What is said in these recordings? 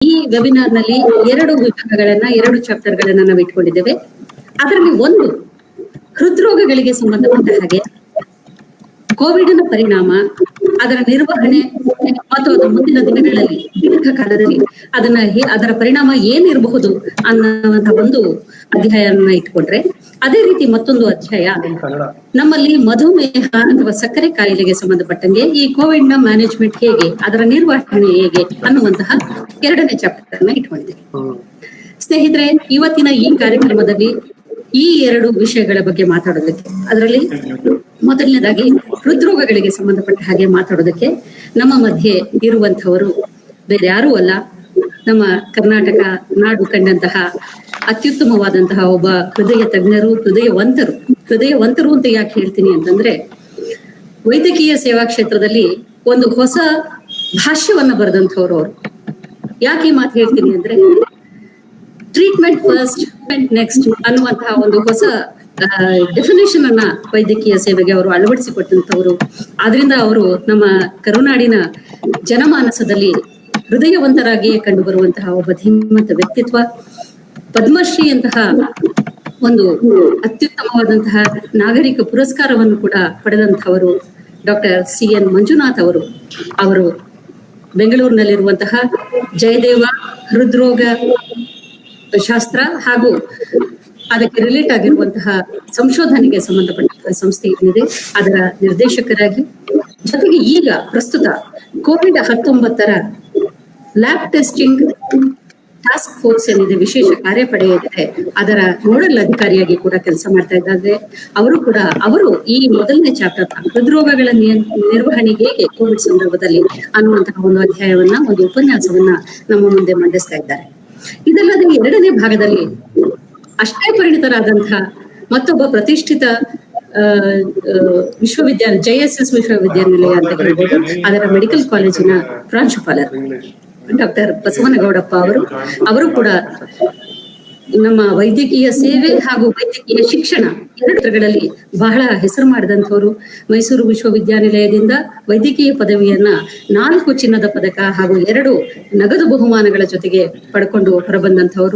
ಈ ವೆಬಿನಾರ್ ನಲ್ಲಿ 2 ವಿಭಾಗಗಳನ್ನ 2 ಚಾಪ್ಟರ್ ಗಳನ್ನ ನಾವು ಇಟ್ಕೊಂಡಿದ್ದೇವೆ. ಅದರಲ್ಲಿ ಒಂದು ಹೃದ್ರೋಗಗಳಿಗೆ ಸಂಬಂಧಪಟ್ಟ ಹಾಗೆ ಕೋವಿಡ್ನ ಪರಿಣಾಮ, ಅದರ ನಿರ್ವಹಣೆ ಮತ್ತು ಅದು ಮುಂದಿನ ದಿನಗಳಲ್ಲಿ ದೀರ್ಘಕಾಲದಲ್ಲಿ ಅದರ ಪರಿಣಾಮ ಏನಿರಬಹುದು ಅನ್ನುವಂತಹ ಒಂದು ಅಧ್ಯಾಯನ ಇಟ್ಕೊಂಡ್ರೆ, ಅದೇ ರೀತಿ ಮತ್ತೊಂದು ಅಧ್ಯಾಯ ನಮ್ಮಲ್ಲಿ ಮಧುಮೇಹ ಅಥವಾ ಸಕ್ಕರೆ ಕಾಯಿಲೆಗೆ ಸಂಬಂಧಪಟ್ಟಂಗೆ ಈ ಕೋವಿಡ್ ನ ಮ್ಯಾನೇಜ್ಮೆಂಟ್ ಹೇಗೆ, ಅದರ ನಿರ್ವಹಣೆ ಹೇಗೆ ಅನ್ನುವಂತಹ 2ನೇ ಚಾಪ್ಟರ್ ನ ಇಟ್ಕೊಂಡಿದ್ದೇವೆ. ಸ್ನೇಹಿತರೆ, ಇವತ್ತಿನ ಈ ಕಾರ್ಯಕ್ರಮದಲ್ಲಿ ಈ 2 ವಿಷಯಗಳ ಬಗ್ಗೆ ಮಾತಾಡೋದಕ್ಕೆ, ಅದರಲ್ಲಿ ಮೊದಲನೇದಾಗಿ ಹೃದ್ರೋಗಗಳಿಗೆ ಸಂಬಂಧಪಟ್ಟ ಹಾಗೆ ಮಾತಾಡೋದಕ್ಕೆ ನಮ್ಮ ಮಧ್ಯೆ ಇರುವಂತಹವರು ಬೇರೆ ಯಾರೂ ಅಲ್ಲ, ನಮ್ಮ ಕರ್ನಾಟಕ ನಾಡು ಕಂಡಂತಹ ಅತ್ಯುತ್ತಮವಾದಂತಹ ಒಬ್ಬ ಹೃದಯ ತಜ್ಞರು, ಹೃದಯವಂತರು ಅಂತ ಯಾಕೆ ಹೇಳ್ತೀನಿ ಅಂತಂದ್ರೆ, ವೈದ್ಯಕೀಯ ಸೇವಾ ಕ್ಷೇತ್ರದಲ್ಲಿ ಒಂದು ಹೊಸ ಭಾಷ್ಯವನ್ನ ಬರೆದಂಥವ್ರು ಅವರು. ಯಾಕೆ ಈ ಮಾತು ಹೇಳ್ತೀನಿ ಅಂದ್ರೆ, ಟ್ರೀಟ್ಮೆಂಟ್ ಫಸ್ಟ್ ಅಂಡ್ ನೆಕ್ಸ್ಟ್ ಅನ್ನುವಂತಹ ಒಂದು ಹೊಸ ಡೆಫಿನೇಷನ್ ಅನ್ನ ವೈದ್ಯಕೀಯ ಸೇವೆಗೆ ಅವರು ಅಳವಡಿಸಿಕೊಟ್ಟಂತವ್ರು. ಆದ್ರಿಂದ ಅವರು ನಮ್ಮ ಕರುನಾಡಿನ ಜನಮಾನಸದಲ್ಲಿ ಹೃದಯವಂತರಾಗಿಯೇ ಕಂಡು ಬರುವಂತಹ ಒಬ್ಬ ಧೀಮಂತ ವ್ಯಕ್ತಿತ್ವ. ಪದ್ಮಶ್ರೀಯಂತಹ ಒಂದು ಅತ್ಯುತ್ತಮವಾದಂತಹ ನಾಗರಿಕ ಪುರಸ್ಕಾರವನ್ನು ಕೂಡ ಪಡೆದಂತಹವರು ಡಾಕ್ಟರ್ CN ಮಂಜುನಾಥ್ ಅವರು ಬೆಂಗಳೂರಿನಲ್ಲಿರುವಂತಹ ಜಯದೇವ ಹೃದ್ರೋಗ ಶಾಸ್ತ್ರ ಹಾಗೂ ಅದಕ್ಕೆ ರಿಲೇಟ್ ಆಗಿರುವಂತಹ ಸಂಶೋಧನೆಗೆ ಸಂಬಂಧಪಟ್ಟಂತಹ ಸಂಸ್ಥೆ ಏನಿದೆ ಅದರ ನಿರ್ದೇಶಕರಾಗಿ, ಜೊತೆಗೆ ಈಗ ಪ್ರಸ್ತುತ COVID-19 lab testing task force ಏನಿದೆ, ವಿಶೇಷ ಕಾರ್ಯಪಡೆ ಏನಿದೆ, ಅದರ ನೋಡಲ್ ಅಧಿಕಾರಿಯಾಗಿ ಕೂಡ ಕೆಲಸ ಮಾಡ್ತಾ ಇದ್ದಾರೆ. ಅವರು ಈ ಮೊದಲನೇ ಚಾಪ್ಟರ್ ಹೃದ್ರೋಗಗಳ ನಿರ್ವಹಣೆ ಹೇಗೆ ಕೋವಿಡ್ ಸಂದರ್ಭದಲ್ಲಿ ಅನ್ನುವಂತಹ ಒಂದು ಅಧ್ಯಾಯವನ್ನ, ಒಂದು ಉಪನ್ಯಾಸವನ್ನ ನಮ್ಮ ಮುಂದೆ ಮಂಡಿಸ್ತಾ ಇದ್ದಾರೆ. ಇದಲ್ಲದೆ 2ನೇ ಭಾಗದಲ್ಲಿ ಅಷ್ಟೇ ಪರಿಣಿತರಾದಂತಹ ಮತ್ತೊಬ್ಬ ಪ್ರತಿಷ್ಠಿತ ವಿಶ್ವವಿದ್ಯಾಲಯ, JSS ವಿಶ್ವವಿದ್ಯಾನಿಲಯ ಅಂತ ಹೇಳ್ಬೋದು, ಅದರ ಮೆಡಿಕಲ್ ಕಾಲೇಜಿನ ಪ್ರಾಂಶುಪಾಲರು ಡಾಕ್ಟರ್ ಬಸವನಗೌಡಪ್ಪ ಅವರು ಕೂಡ ನಮ್ಮ ವೈದ್ಯಕೀಯ ಸೇವೆ ಹಾಗೂ ವೈದ್ಯಕೀಯ ಶಿಕ್ಷಣ 2ಗಳಲ್ಲಿ ಬಹಳ ಹೆಸರು ಮಾಡಿದಂಥವ್ರು. ಮೈಸೂರು ವಿಶ್ವವಿದ್ಯಾನಿಲಯದಿಂದ ವೈದ್ಯಕೀಯ ಪದವಿಯನ್ನ 4 ಚಿನ್ನದ ಪದಕ ಹಾಗೂ 2 ನಗದು ಬಹುಮಾನಗಳ ಜೊತೆಗೆ ಪಡ್ಕೊಂಡು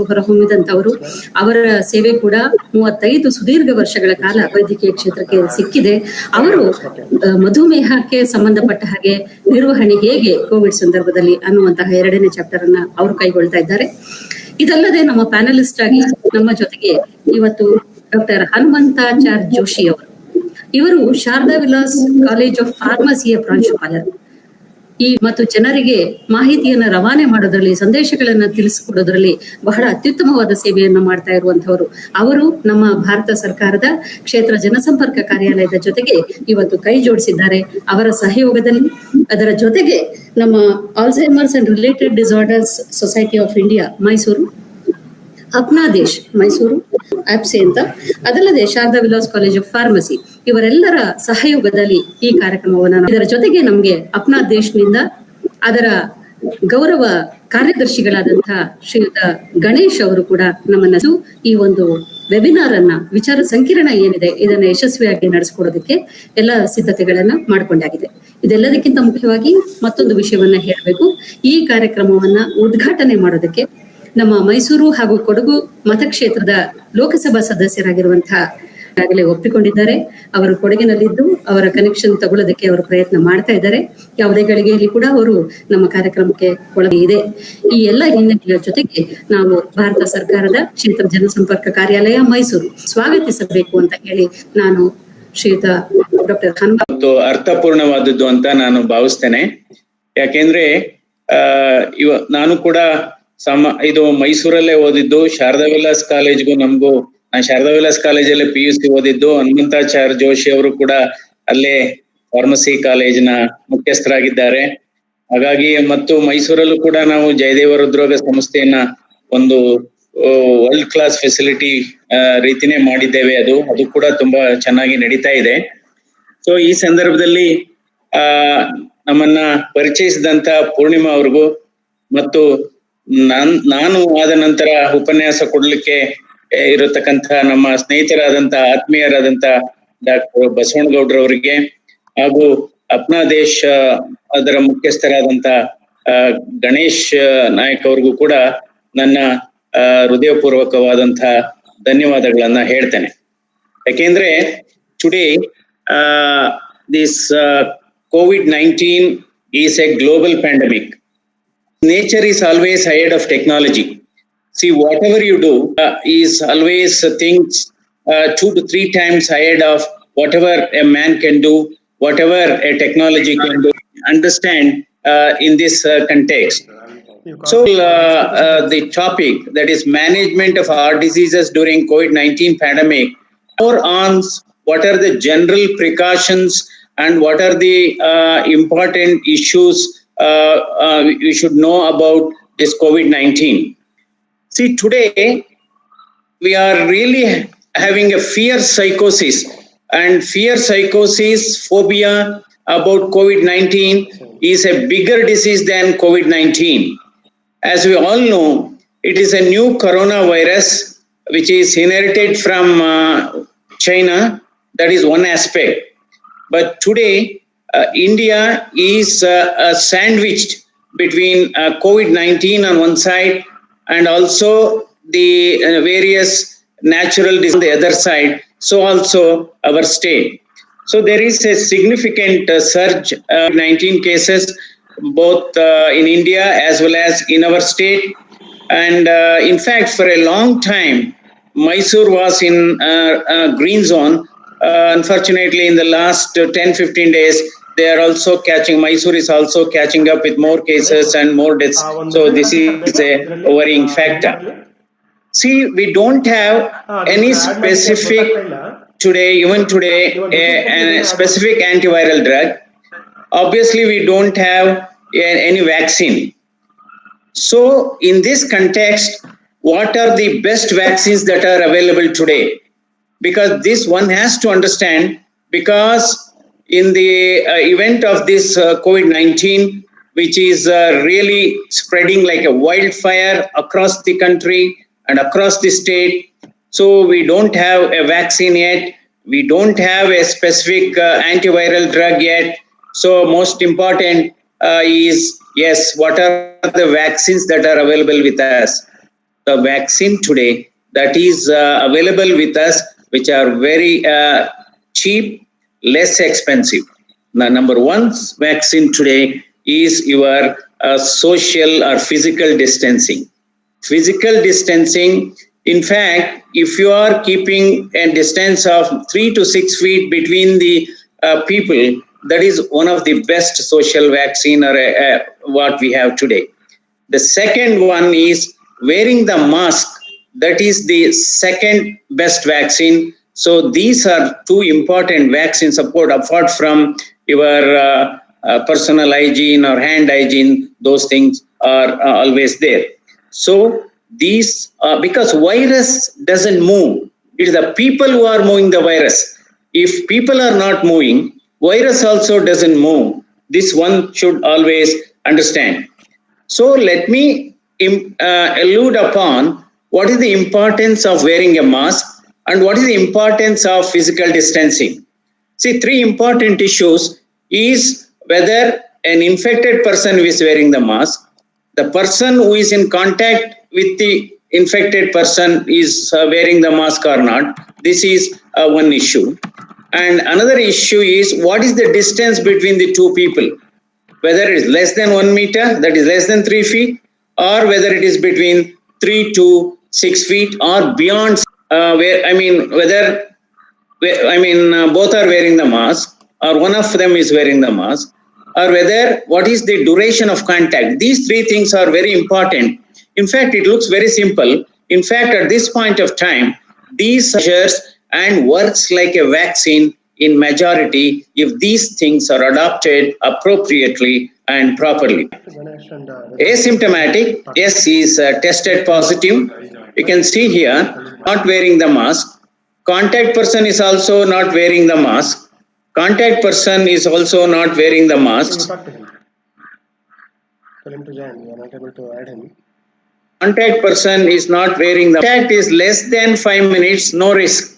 ಹೊರಹೊಮ್ಮಿದಂಥವ್ರು. ಅವರ ಸೇವೆ ಕೂಡ 35 ಸುದೀರ್ಘ ವರ್ಷಗಳ ಕಾಲ ವೈದ್ಯಕೀಯ ಕ್ಷೇತ್ರಕ್ಕೆ ಸಿಕ್ಕಿದೆ. ಅವರು ಮಧುಮೇಹಕ್ಕೆ ಸಂಬಂಧಪಟ್ಟ ಹಾಗೆ ನಿರ್ವಹಣೆ ಹೇಗೆ ಕೋವಿಡ್ ಸಂದರ್ಭದಲ್ಲಿ ಅನ್ನುವಂತಹ 2ನೇ ಚಾಪ್ಟರ್ ಅನ್ನ ಅವರು ಕೈಗೊಳ್ತಾ ಇದ್ದಾರೆ. ಇದಲ್ಲದೆ ನಮ್ಮ ಪ್ಯಾನಲಿಸ್ಟ್ ಆಗಿ ನಮ್ಮ ಜೊತೆಗೆ ಇವತ್ತು ಡಾಕ್ಟರ್ ಹನುಮಂತಾಚಾರ್ ಜೋಶಿ ಇವರು ಶಾರದಾ ವಿಲಾಸ್ ಕಾಲೇಜ್ ಆಫ್ ಫಾರ್ಮಸಿಯ ಪ್ರಾಂಶುಪಾಲರು. ಮತ್ತು ಜನರಿಗೆ ಮಾಹಿತಿಯನ್ನ ರವಾನೆ ಮಾಡೋದ್ರಲ್ಲಿ, ಸಂದೇಶಗಳನ್ನ ತಿಳಿಸಿಕೊಡೋದ್ರಲ್ಲಿ ಬಹಳ ಅತ್ಯುತ್ತಮವಾದ ಸೇವೆಯನ್ನ ಮಾಡ್ತಾ ಇರುವಂತವರು. ಅವರು ನಮ್ಮ ಭಾರತ ಸರ್ಕಾರದ ಕ್ಷೇತ್ರ ಜನಸಂಪರ್ಕ ಕಾರ್ಯಾಲಯದ ಜೊತೆಗೆ ಇವತ್ತು ಕೈ ಜೋಡಿಸಿದ್ದಾರೆ. ಅವರ ಸಹಯೋಗದಲ್ಲಿ, ಅದರ ಜೊತೆಗೆ ನಮ್ಮ Alzheimer's and related disorders society of India Mysuru, Apna ದೇಶ್ ಮೈಸೂರು ಆಪ್ಸೆ ಅಂತ, ಅದಲ್ಲದೆ Sharada Vilas college of pharmacy, ಇವರೆಲ್ಲರ ಸಹಯೋಗದಲ್ಲಿ ಈ ಕಾರ್ಯಕ್ರಮವನ್ನ, ಇದರ ಜೊತೆಗೆ ನಮ್ಗೆ ಅಪ್ನಾ ದೇಶ್ನಿಂದ ಅದರ ಗೌರವ ಕಾರ್ಯದರ್ಶಿಗಳಾದಂತಹ ಶ್ರೀಯುತ ಗಣೇಶ್ ಅವರು ಕೂಡ ನಮ್ಮನ್ನ ಈ ಒಂದು ವೆಬಿನಾರ್ ಅನ್ನ, ವಿಚಾರ ಸಂಕಿರಣ ಏನಿದೆ ಇದನ್ನ ಯಶಸ್ವಿಯಾಗಿ ನಡೆಸ್ಕೊಡೋದಕ್ಕೆ ಎಲ್ಲ ಸಿದ್ಧತೆಗಳನ್ನ ಮಾಡ್ಕೊಂಡಾಗಿದೆ. ಇದೆಲ್ಲದಕ್ಕಿಂತ ಮುಖ್ಯವಾಗಿ ಮತ್ತೊಂದು ವಿಷಯವನ್ನ ಹೇಳಬೇಕು. ಈ ಕಾರ್ಯಕ್ರಮವನ್ನ ಉದ್ಘಾಟನೆ ಮಾಡೋದಕ್ಕೆ ನಮ್ಮ ಮೈಸೂರು ಹಾಗೂ ಕೊಡಗು ಮತಕ್ಷೇತ್ರದ ಲೋಕಸಭಾ ಸದಸ್ಯರಾಗಿರುವಂತಹ ಆಗಲೇ ಒಪ್ಪಿಕೊಂಡಿದ್ದಾರೆ. ಅವರು ಕೊಡಗಿನಲ್ಲಿದ್ದು ಅವರ ಕನೆಕ್ಷನ್ ತಗೊಳ್ಳೋದಕ್ಕೆ ಅವರು ಪ್ರಯತ್ನ ಮಾಡ್ತಾ ಇದ್ದಾರೆ. ಯಾವುದೇ ಗಳಿಗೆಯಲ್ಲಿ ಕೂಡ ಅವರು ನಮ್ಮ ಕಾರ್ಯಕ್ರಮಕ್ಕೆ ಒಳಗೆ ಇದೆ. ಈ ಎಲ್ಲ ಹಿನ್ನೆಲೆಯ ಜೊತೆಗೆ ನಾವು ಭಾರತ ಸರ್ಕಾರದ ಕ್ಷೇತ್ರ ಜನಸಂಪರ್ಕ ಕಾರ್ಯಾಲಯ ಮೈಸೂರು ಸ್ವಾಗತಿಸಬೇಕು ಅಂತ ಹೇಳಿ ನಾನು ಶ್ರೀಯುತ ಡಾಕ್ಟರ್ ಹನುಮಂತ ಅರ್ಥಪೂರ್ಣವಾದದ್ದು ಅಂತ ನಾನು ಭಾವಿಸ್ತೇನೆ. ಯಾಕೆಂದ್ರೆ ನಾನು ಕೂಡ ಇದು ಮೈಸೂರಲ್ಲೇ ಓದಿದ್ದು, ಶಾರದಾ ವಿಲಾಸ್ ಕಾಲೇಜ್ಗೂ ನಮಗೂ, ನಾನು ಶಾರದಾ ವಿಲಾಸ್ ಕಾಲೇಜಲ್ಲೇ PUC ಓದಿದ್ದು. ಹನುಮಂತಾಚಾರ್ಯ ಜೋಶಿ ಅವರು ಕೂಡ ಅಲ್ಲೇ ಫಾರ್ಮಸಿ ಕಾಲೇಜಿನ ಮುಖ್ಯಸ್ಥರಾಗಿದ್ದಾರೆ. ಹಾಗಾಗಿ ಮತ್ತು ಮೈಸೂರಲ್ಲೂ ಕೂಡ ನಾವು ಜಯದೇವ ಹೃದ್ರೋಗ ಸಂಸ್ಥೆಯನ್ನ ಒಂದು ವರ್ಲ್ಡ್ ಕ್ಲಾಸ್ ಫೆಸಿಲಿಟಿ ರೀತಿನೇ ಮಾಡಿದ್ದೇವೆ. ಅದು ಕೂಡ ತುಂಬಾ ಚೆನ್ನಾಗಿ ನಡೀತಾ ಇದೆ. ಸೊ ಈ ಸಂದರ್ಭದಲ್ಲಿ ನಮ್ಮನ್ನ ಪರಿಚಯಿಸಿದಂತ ಪೂರ್ಣಿಮಾ ಅವ್ರಿಗೂ ಮತ್ತು ನಾನು ಆದ ನಂತರ ಉಪನ್ಯಾಸ ಕೊಡ್ಲಿಕ್ಕೆ ಇರತಕ್ಕಂತ ನಮ್ಮ ಸ್ನೇಹಿತರಾದಂತ ಆತ್ಮೀಯರಾದಂತ ಡಾಕ್ಟರ್ ಬಸವನಗೌಡ್ರವರಿಗೆ ಹಾಗೂ ಅಪ್ನಾ ದೇಶ್ ಅದರ ಮುಖ್ಯಸ್ಥರಾದಂತ ಗಣೇಶ್ ನಾಯಕ್ ಅವ್ರಿಗೂ ಕೂಡ ನನ್ನ ಹೃದಯಪೂರ್ವಕವಾದಂತಹ ಧನ್ಯವಾದಗಳನ್ನ ಹೇಳ್ತೇನೆ. ಯಾಕೆಂದ್ರೆ today this COVID-19 is a global pandemic. Nature is always ahead of technology. See, whatever you do is always things 2 to 3 times ahead of whatever a man can do, whatever a technology can do. Understand in this context. So the topic, that is management of heart diseases during COVID-19 pandemic, more on what are the general precautions and what are the important issues we should know about this COVID-19. See, today we are really having a fear psychosis, and fear psychosis, phobia about COVID-19 is a bigger disease than COVID-19. As we all know, it is a new coronavirus which is inherited from China. That is one aspect. But today, India is sandwiched between COVID-19 on one side and also the various natural diseases on the other side. So also our state. So there is a significant surge of 19 cases, both in India as well as in our state. And in fact, for a long time, Mysore was in green zone. Unfortunately, in the last 10-15 days, they are also catching, Mysore is also catching up with more cases and more deaths. So this is a worrying factor. See, we don't have any specific today, even today, a specific antiviral drug. Obviously, we don't have any vaccine. So in this context, what are the best vaccines that are available today? Because this one has to understand, because in the event of this COVID-19, which is really spreading like a wildfire across the country and across the state. So we don't have a vaccine yet. We don't have a specific antiviral drug yet. So most important is, yes, what are the vaccines that are available with us? The vaccine today that is available with us, which are very cheap, less expensive. The number one vaccine today is your social or physical distancing. Physical distancing, in fact, if you are keeping a distance of 3 to 6 feet between the people, that is one of the best social vaccine or what we have today. The second one is wearing the mask. That is the second best vaccine. So these are two important vaccine support apart from your personal hygiene or hand hygiene. Those things are always there. So these, because virus doesn't move, it is the people who are moving the virus. If people are not moving, virus also doesn't move. This one should always understand. So let me allude upon what is the importance of wearing a mask and what is the importance of physical distancing. See, 3 important issues is whether an infected person is wearing the mask, the person who is in contact with the infected person is wearing the mask or not. This is one issue. And another issue is what is the distance between the two people, whether it is less than 1 meter, that is less than 3 feet, or whether it is between 3 to 6 feet or beyond, both are wearing the mask or one of them is wearing the mask, or whether what is the duration of contact. These 3 things are very important. In fact, it looks very simple. In fact, at this point of time, these measures and works like a vaccine in majority if these things are adopted appropriately and properly. Asymptomatic, yes, he is tested positive. You can see here, not wearing the mask. Contact person is also not wearing the mask. Contact person is also not wearing the mask. Tell him to join. You are not able to add him. Contact person is not wearing the contact is less than 5 minutes, no risk.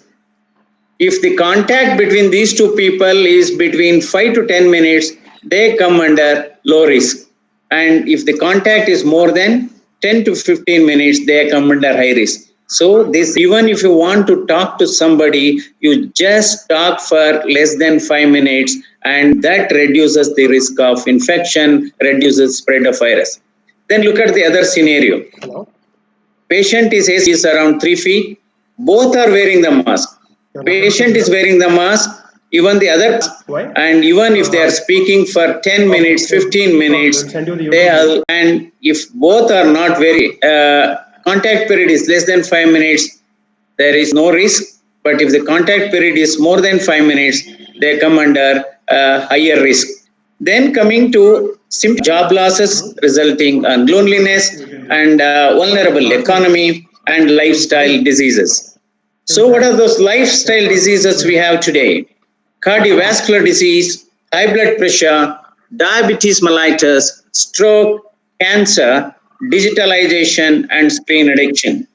If the contact between these 2 people is between 5 to 10 minutes, they come under low risk. And if the contact is more than 10 to 15 minutes, they come under high risk. So this, even if you want to talk to somebody, you just talk for less than 5 minutes, and that reduces the risk of infection, reduces spread of virus. Then look at the other scenario. Hello? Patient is around 3 feet. Both are wearing the mask. Patient is wearing the mask, even the other, Why? and even if they are speaking for 10 minutes, 15 minutes, they are, and if both are not very, contact period is less than 5 minutes, there is no risk. But if the contact period is more than 5 minutes, they come under higher risk. Then coming to job losses resulting in loneliness and vulnerable economy and lifestyle diseases. So what are those lifestyle diseases we have today? Cardiovascular disease, high blood pressure, diabetes mellitus, stroke, cancer, digitalization, and screen addiction.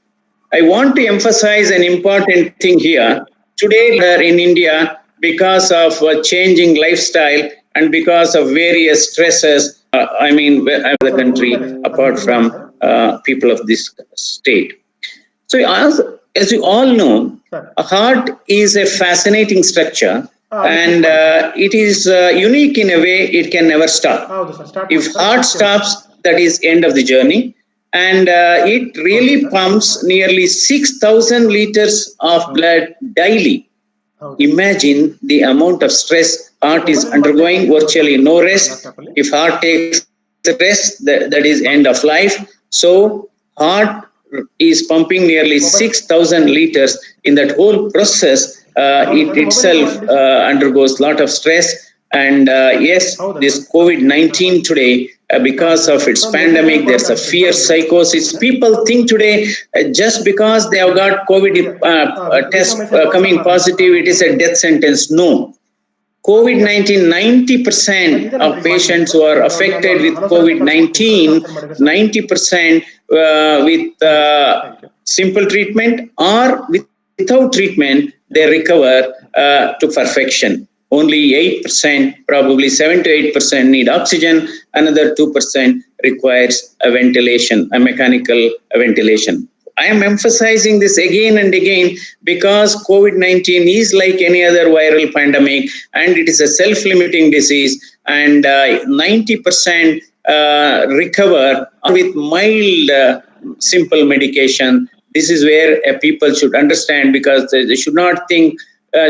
I want to emphasize an important thing here. Today in India, because of changing lifestyle and because of various stresses, the country apart from people of this state. So as you all know, a heart is a fascinating structure, and it is unique in a way it can never stop. If heart stops, that is end of the journey. And it really pumps nearly 6,000 liters of blood daily. Imagine the amount of stress heart is undergoing, virtually no rest. If heart takes rest, that is end of life. So heart is pumping nearly 6,000 liters. In that whole process, it itself undergoes a lot of stress. And yes, this COVID-19 today, because of its pandemic, there's a fear psychosis. People think today, just because they have got COVID test coming positive, it is a death sentence. No. COVID-19, 90% of patients who are affected with COVID-19, 90% with simple treatment or without treatment, they recover to perfection. Only 8%, probably 7 to 8% need oxygen. Another 2% requires a ventilation, a mechanical ventilation. I am emphasizing this again and again because COVID-19 is like any other viral pandemic, and it is a self-limiting disease, and 90% recover with mild, simple medication. This is where people should understand, because they should not think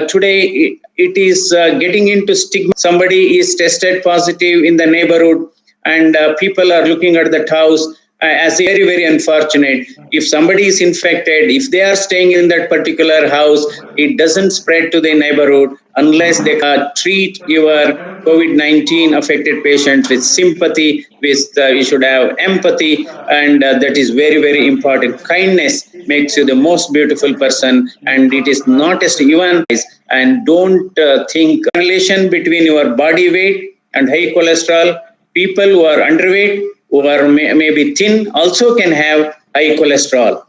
today it is getting into stigma. Somebody is tested positive in the neighborhood, and people are looking at that house as very, very unfortunate. If somebody is infected, if they are staying in that particular house, it doesn't spread to the neighborhood unless they treat your COVID-19 affected patients with sympathy, with you should have empathy, and that is very, very important. Kindness makes you the most beautiful person, and it is not just even. And don't think relation between your body weight and high cholesterol. People who are underweight, who are maybe thin, also can have high cholesterol.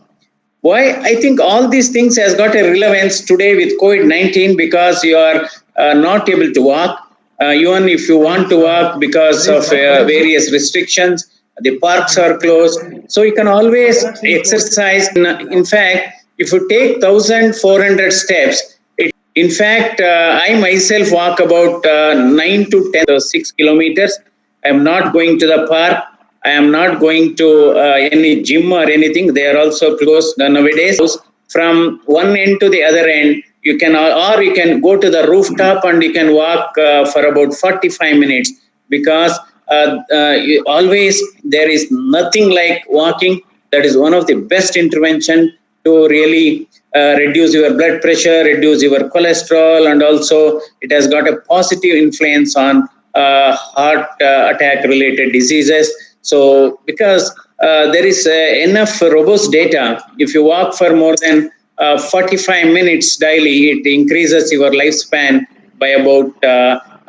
Why? I think all these things has got a relevance today with COVID-19, because you are not able to walk. Even if you want to walk, because of various restrictions, the parks are closed. So you can always exercise. In fact, if you take 1,400 steps, in fact, I myself walk about 9 to 10 or 6 kilometers. I am not going to the park. I am not going to any gym or anything. They are also closed nowadays. From one end to the other end, you can, or you can go to the rooftop and you can walk for about 45 minutes, because always there is nothing like walking. That is one of the best intervention to really reduce your blood pressure, reduce your cholesterol, and also it has got a positive influence on heart attack related diseases. So because there is enough robust data, if you walk for more than 45 minutes daily, it increases your lifespan by about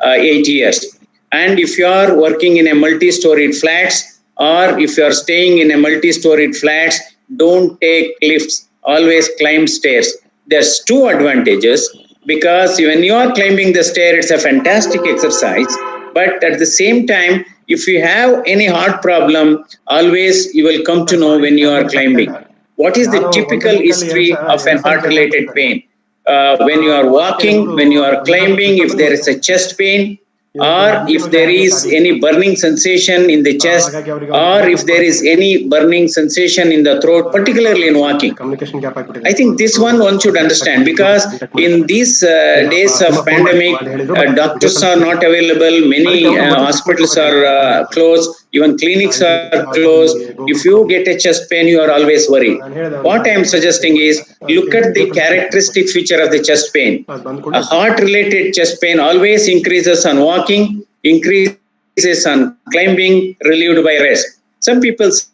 8 years. And if you are working in a multi-storied flats, or if you are staying in a multi-storied flats, don't take lifts, always climb stairs. There's two advantages, because when you are climbing the stair, it's a fantastic exercise, but at the same time, If you have any heart problem, always you will come to know when you are climbing. What is the typical history of an heart-related pain? When you are walking, when you are climbing, if there is a chest pain, or if there is any burning sensation in the chest, or if there is any burning sensation in the throat, particularly in walking. Communication gap I think this one should understand, because in these days of pandemic, doctors are not available, many hospitals are closed, even clinics are closed. If you get a chest pain, you are always worried. What I am suggesting is, look at the characteristic feature of the chest pain. A heart-related chest pain always increases on walking, increases on climbing, relieved by rest. Some people say,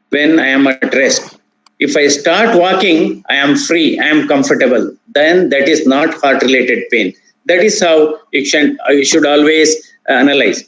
when I am at rest, if I start walking, I am free, I am comfortable. Then that is not heart-related pain. That is how you should always analyze.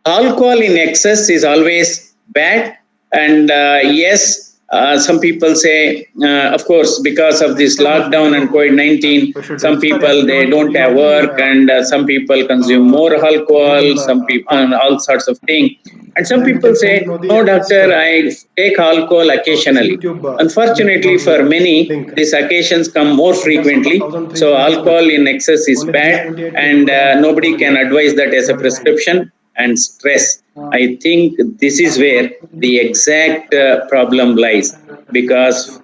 Alcohol in excess is always bad, and yes, some people say, of course, because of this lockdown and COVID-19, some people, they don't have work, and some people consume more alcohol, some people, and all sorts of things. And some people say, no, doctor, I take alcohol occasionally. Unfortunately, for many, these occasions come more frequently. So alcohol in excess is bad, and nobody can advise that as a prescription. And stress, I think this is where the exact problem lies, because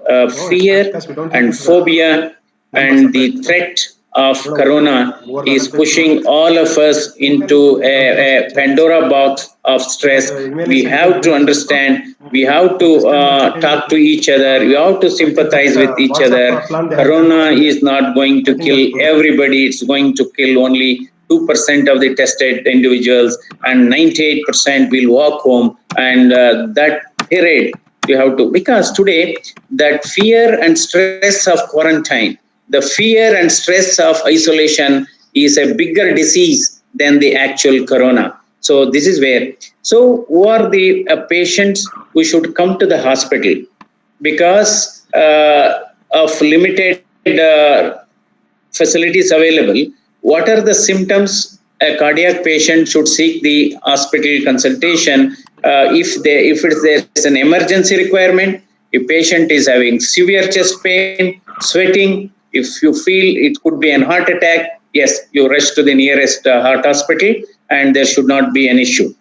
fear and phobia and the threat of corona is pushing all of us into a Pandora box of stress. We have to understand, we have to talk to each other, we have to sympathize with each other. Corona is not going to kill everybody, it's going to kill only 2% of the tested individuals, and 98% will walk home. And that period you have to, because today that fear and stress of quarantine, the fear and stress of isolation is a bigger disease than the actual corona. So this is where, so who are the patients who should come to the hospital? Because of limited facilities available, what are the symptoms a cardiac patient should seek the hospital consultation? If there is an emergency requirement, if patient is having severe chest pain, sweating, if you feel it could be an heart attack, yes, you rush to the nearest heart hospital, and there should not be an issue.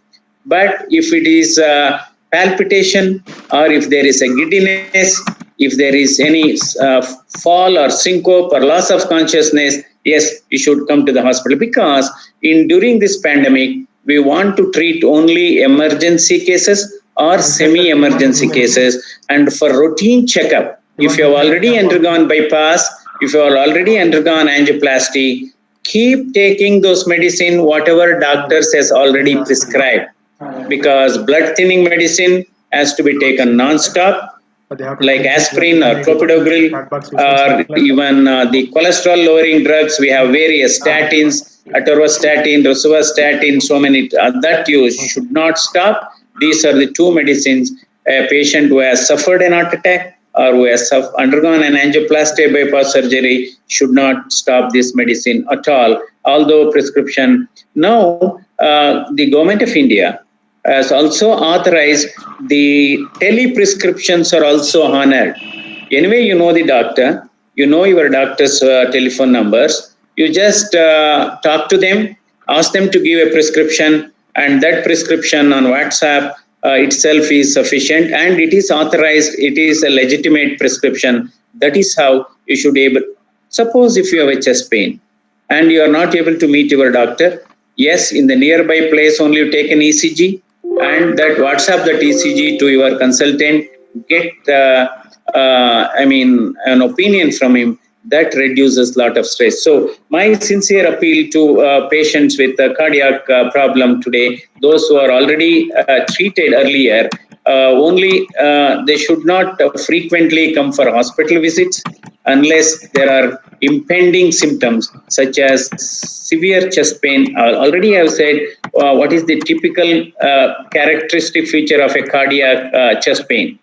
But if it is palpitation, or if there is a giddiness, if there is any fall or syncope or loss of consciousness, yes, you should come to the hospital, because during this pandemic, we want to treat only emergency cases or semi-emergency cases. And for routine checkup, if you have already undergone bypass, if you have already undergone angioplasty, keep taking those medicine, whatever doctors has already prescribed, because blood thinning medicine has to be taken non-stop, like aspirin or clopidogrel, or even the cholesterol lowering drugs. We have various statins, atorvastatin, rosuvastatin, so many that you should not stop. These are the two medicines. A patient who has suffered an heart attack or who has undergone an angioplasty bypass surgery should not stop this medicine at all. Although prescription, now the government of India has also authorized the tele-prescriptions are also honored. Anyway, you know the doctor, you know your doctor's telephone numbers, you just talk to them, ask them to give a prescription, and that prescription on WhatsApp itself is sufficient, and it is authorized, it is a legitimate prescription. That is how you should able. Suppose if you have a chest pain and you are not able to meet your doctor, yes, in the nearby place only you take an ECG, and that WhatsApp that ECG to your consultant, get an opinion from him. That reduces a lot of stress. So my sincere appeal to patients with a cardiac problem today, those who are already treated earlier, only they should not frequently come for hospital visits unless there are impending symptoms such as severe chest pain. Already I have said what is the typical characteristic feature of a cardiac chest pain.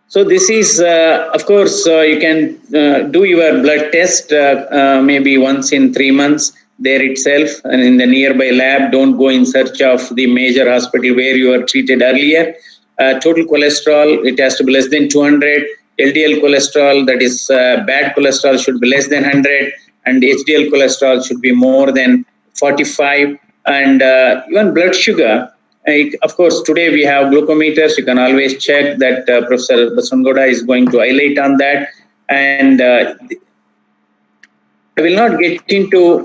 So this is, of course, you can do your blood test maybe once in 3 months. there itself and in the nearby lab. Don't go in search of the major hospital where you were treated earlier. Total cholesterol, it has to be less than 200. LDL cholesterol, that is bad cholesterol, should be less than 100. And HDL cholesterol should be more than 45. And even blood sugar. Of course, today we have glucometers. You can always check that. Professor Basangoda is going to highlight on that. And I will not get into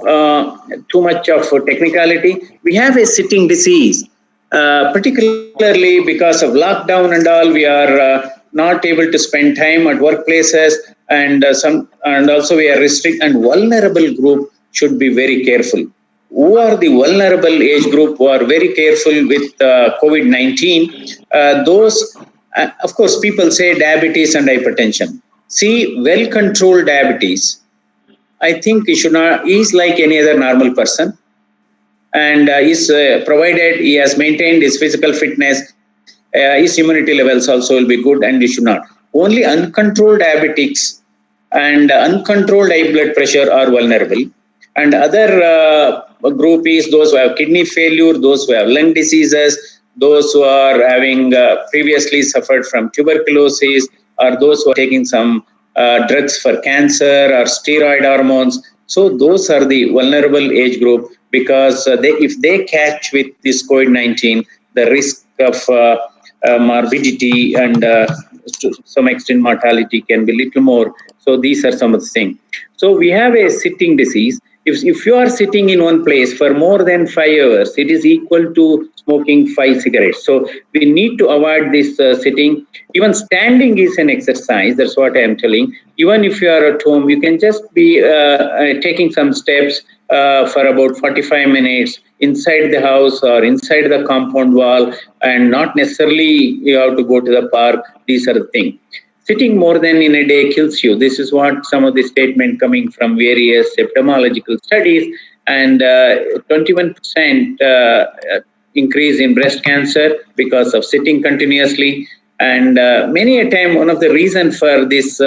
too much of technicality. We have a sitting disease, particularly because of lockdown and all. We are not able to spend time at workplaces, and also we are restricted. And vulnerable group should be very careful. Who are the vulnerable age group who are very careful with COVID-19? Those, of course, people say diabetes and hypertension. See, well-controlled diabetes, I think he should not. He is like any other normal person, and is provided he has maintained his physical fitness, his immunity levels also will be good, and he should not. Only uncontrolled diabetics and uncontrolled high blood pressure are vulnerable, and other group is those who have kidney failure, those who have lung diseases, those who are having previously suffered from tuberculosis, or those who are taking some drugs for cancer or steroid hormones. So those are the vulnerable age group, because if they catch with this COVID-19, the risk of morbidity and to some extent mortality can be little more. So these are some of the things. So we have a sitting disease. If you are sitting in one place for more than 5 hours, it is equal to smoking 5 cigarettes. So we need to avoid this sitting. Even standing is an exercise. That's what I am telling. Even if you are at home, you can just be taking some steps for about 45 minutes inside the house or inside the compound wall, and not necessarily you have to go to the park. These are the things. Sitting more than in a day kills you. This is what some of the statement coming from various epidemiological studies, and 21% increase in breast cancer because of sitting continuously. And many a time, one of the reasons for this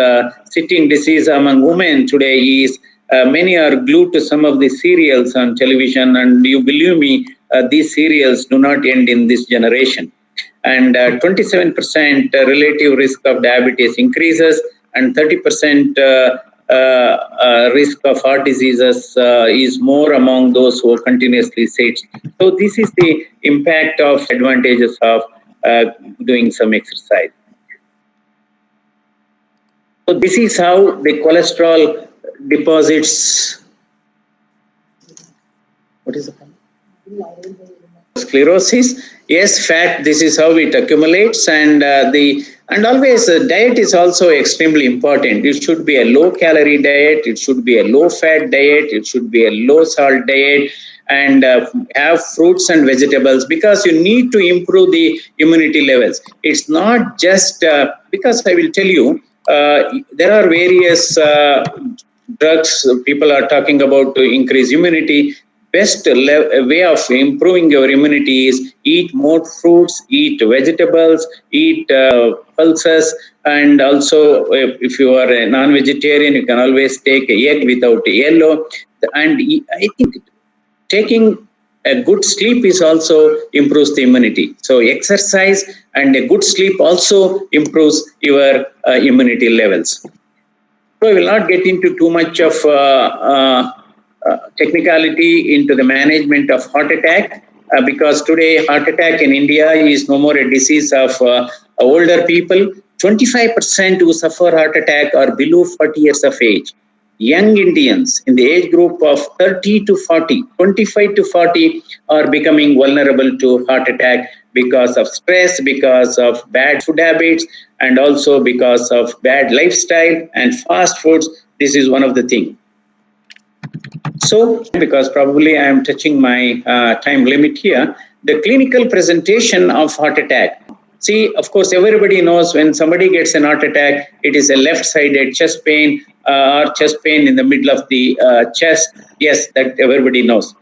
sitting disease among women today is many are glued to some of the serials on television, and you believe me, these serials do not end in this generation. And 27% relative risk of diabetes increases, and 30% risk of heart diseases is more among those who continuously sit. So this is the impact of advantages of doing some exercise. So this is how the cholesterol deposits. What is the point? Sclerosis. Yes, fat. This is how it accumulates, and always diet is also extremely important. It should be a low calorie diet. It should be a low fat diet. It should be a low salt diet, and have fruits and vegetables, because you need to improve the immunity levels. It's not just because I will tell you there are various drugs people are talking about to increase immunity. Best way of improving your immunity is eat more fruits, eat vegetables, eat pulses, and also if you are a non-vegetarian, you can always take an egg without yellow. And I think taking a good sleep is also improves the immunity. So exercise and a good sleep also improves your immunity levels. So I will not get into too much of technicality into the management of heart attack, because today heart attack in India is no more a disease of older people. 25% who suffer heart attack are below 40 years of age. Young Indians in the age group of 30 to 40, 25 to 40 are becoming vulnerable to heart attack because of stress, because of bad food habits, and also because of bad lifestyle and fast foods. This is one of the things. So, because probably I am touching my time limit here, the clinical presentation of heart attack. See, of course, everybody knows when somebody gets an heart attack, it is a left-sided chest pain or chest pain in the middle of the chest. Yes, that everybody knows.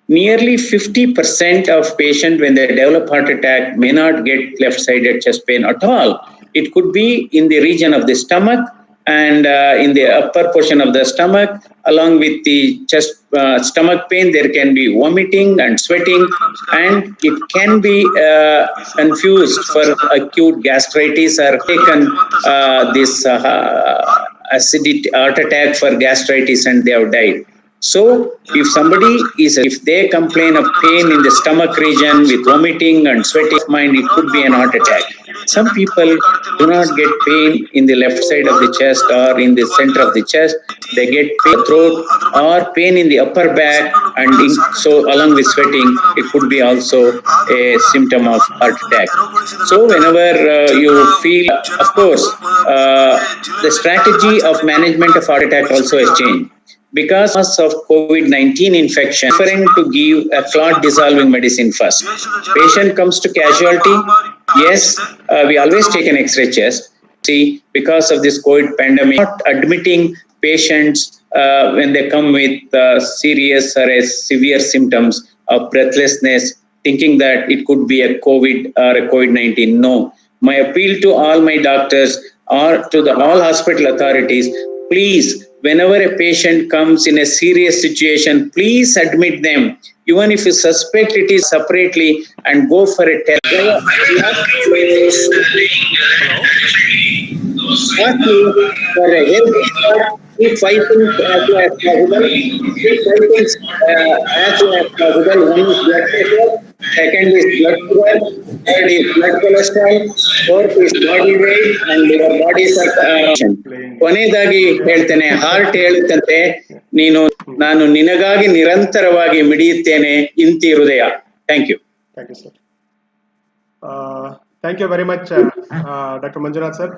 Nearly 50% of patients, when they develop heart attack, may not get left-sided chest pain at all. It could be in the region of the stomach, and in the upper portion of the stomach, along with the chest, stomach pain, there can be vomiting and sweating, and it can be confused for acute gastritis or taken this acidity heart attack for gastritis and they have died. So if they complain of pain in the stomach region with vomiting and sweating of mind, it could be an heart attack. Some people do not get pain in the left side of the chest or in the center of the chest. They get pain in the throat or pain in the upper back, and so along with sweating, it could be also a symptom of heart attack. So whenever you feel, of course, the strategy of management of heart attack also has changed. Because of COVID-19 infection, preferring to give a clot dissolving medicine first. Patient comes to casualty. Yes, we always take an X-ray chest. See, because of this COVID pandemic, not admitting patients when they come with serious or severe symptoms of breathlessness, thinking that it could be a COVID or a COVID-19. No. My appeal to all my doctors or to all hospital authorities, please, whenever a patient comes in a serious situation, please admit them. Even if you suspect it is separately, and go for a test. For a health, keep fighting as low as possible. Keep fighting as low as possible. One is blood pressure, second is blood sugar, third is blood cholesterol, fourth is body weight, and your body fat. ಕೊನೆಯದಾಗಿ ಹೇಳ್ತೇನೆ, heart ಹೇಳುತ್ತಂತೆ, ನಾನು ನಿನಗಾಗಿ ನಿರಂತರವಾಗಿ ಮಿಡಿಯುತ್ತೇನೆ ಇಂತಿ ಹೃದಯ. Thank you. Thank you, sir. Thank you very much, Dr. Manjunath sir.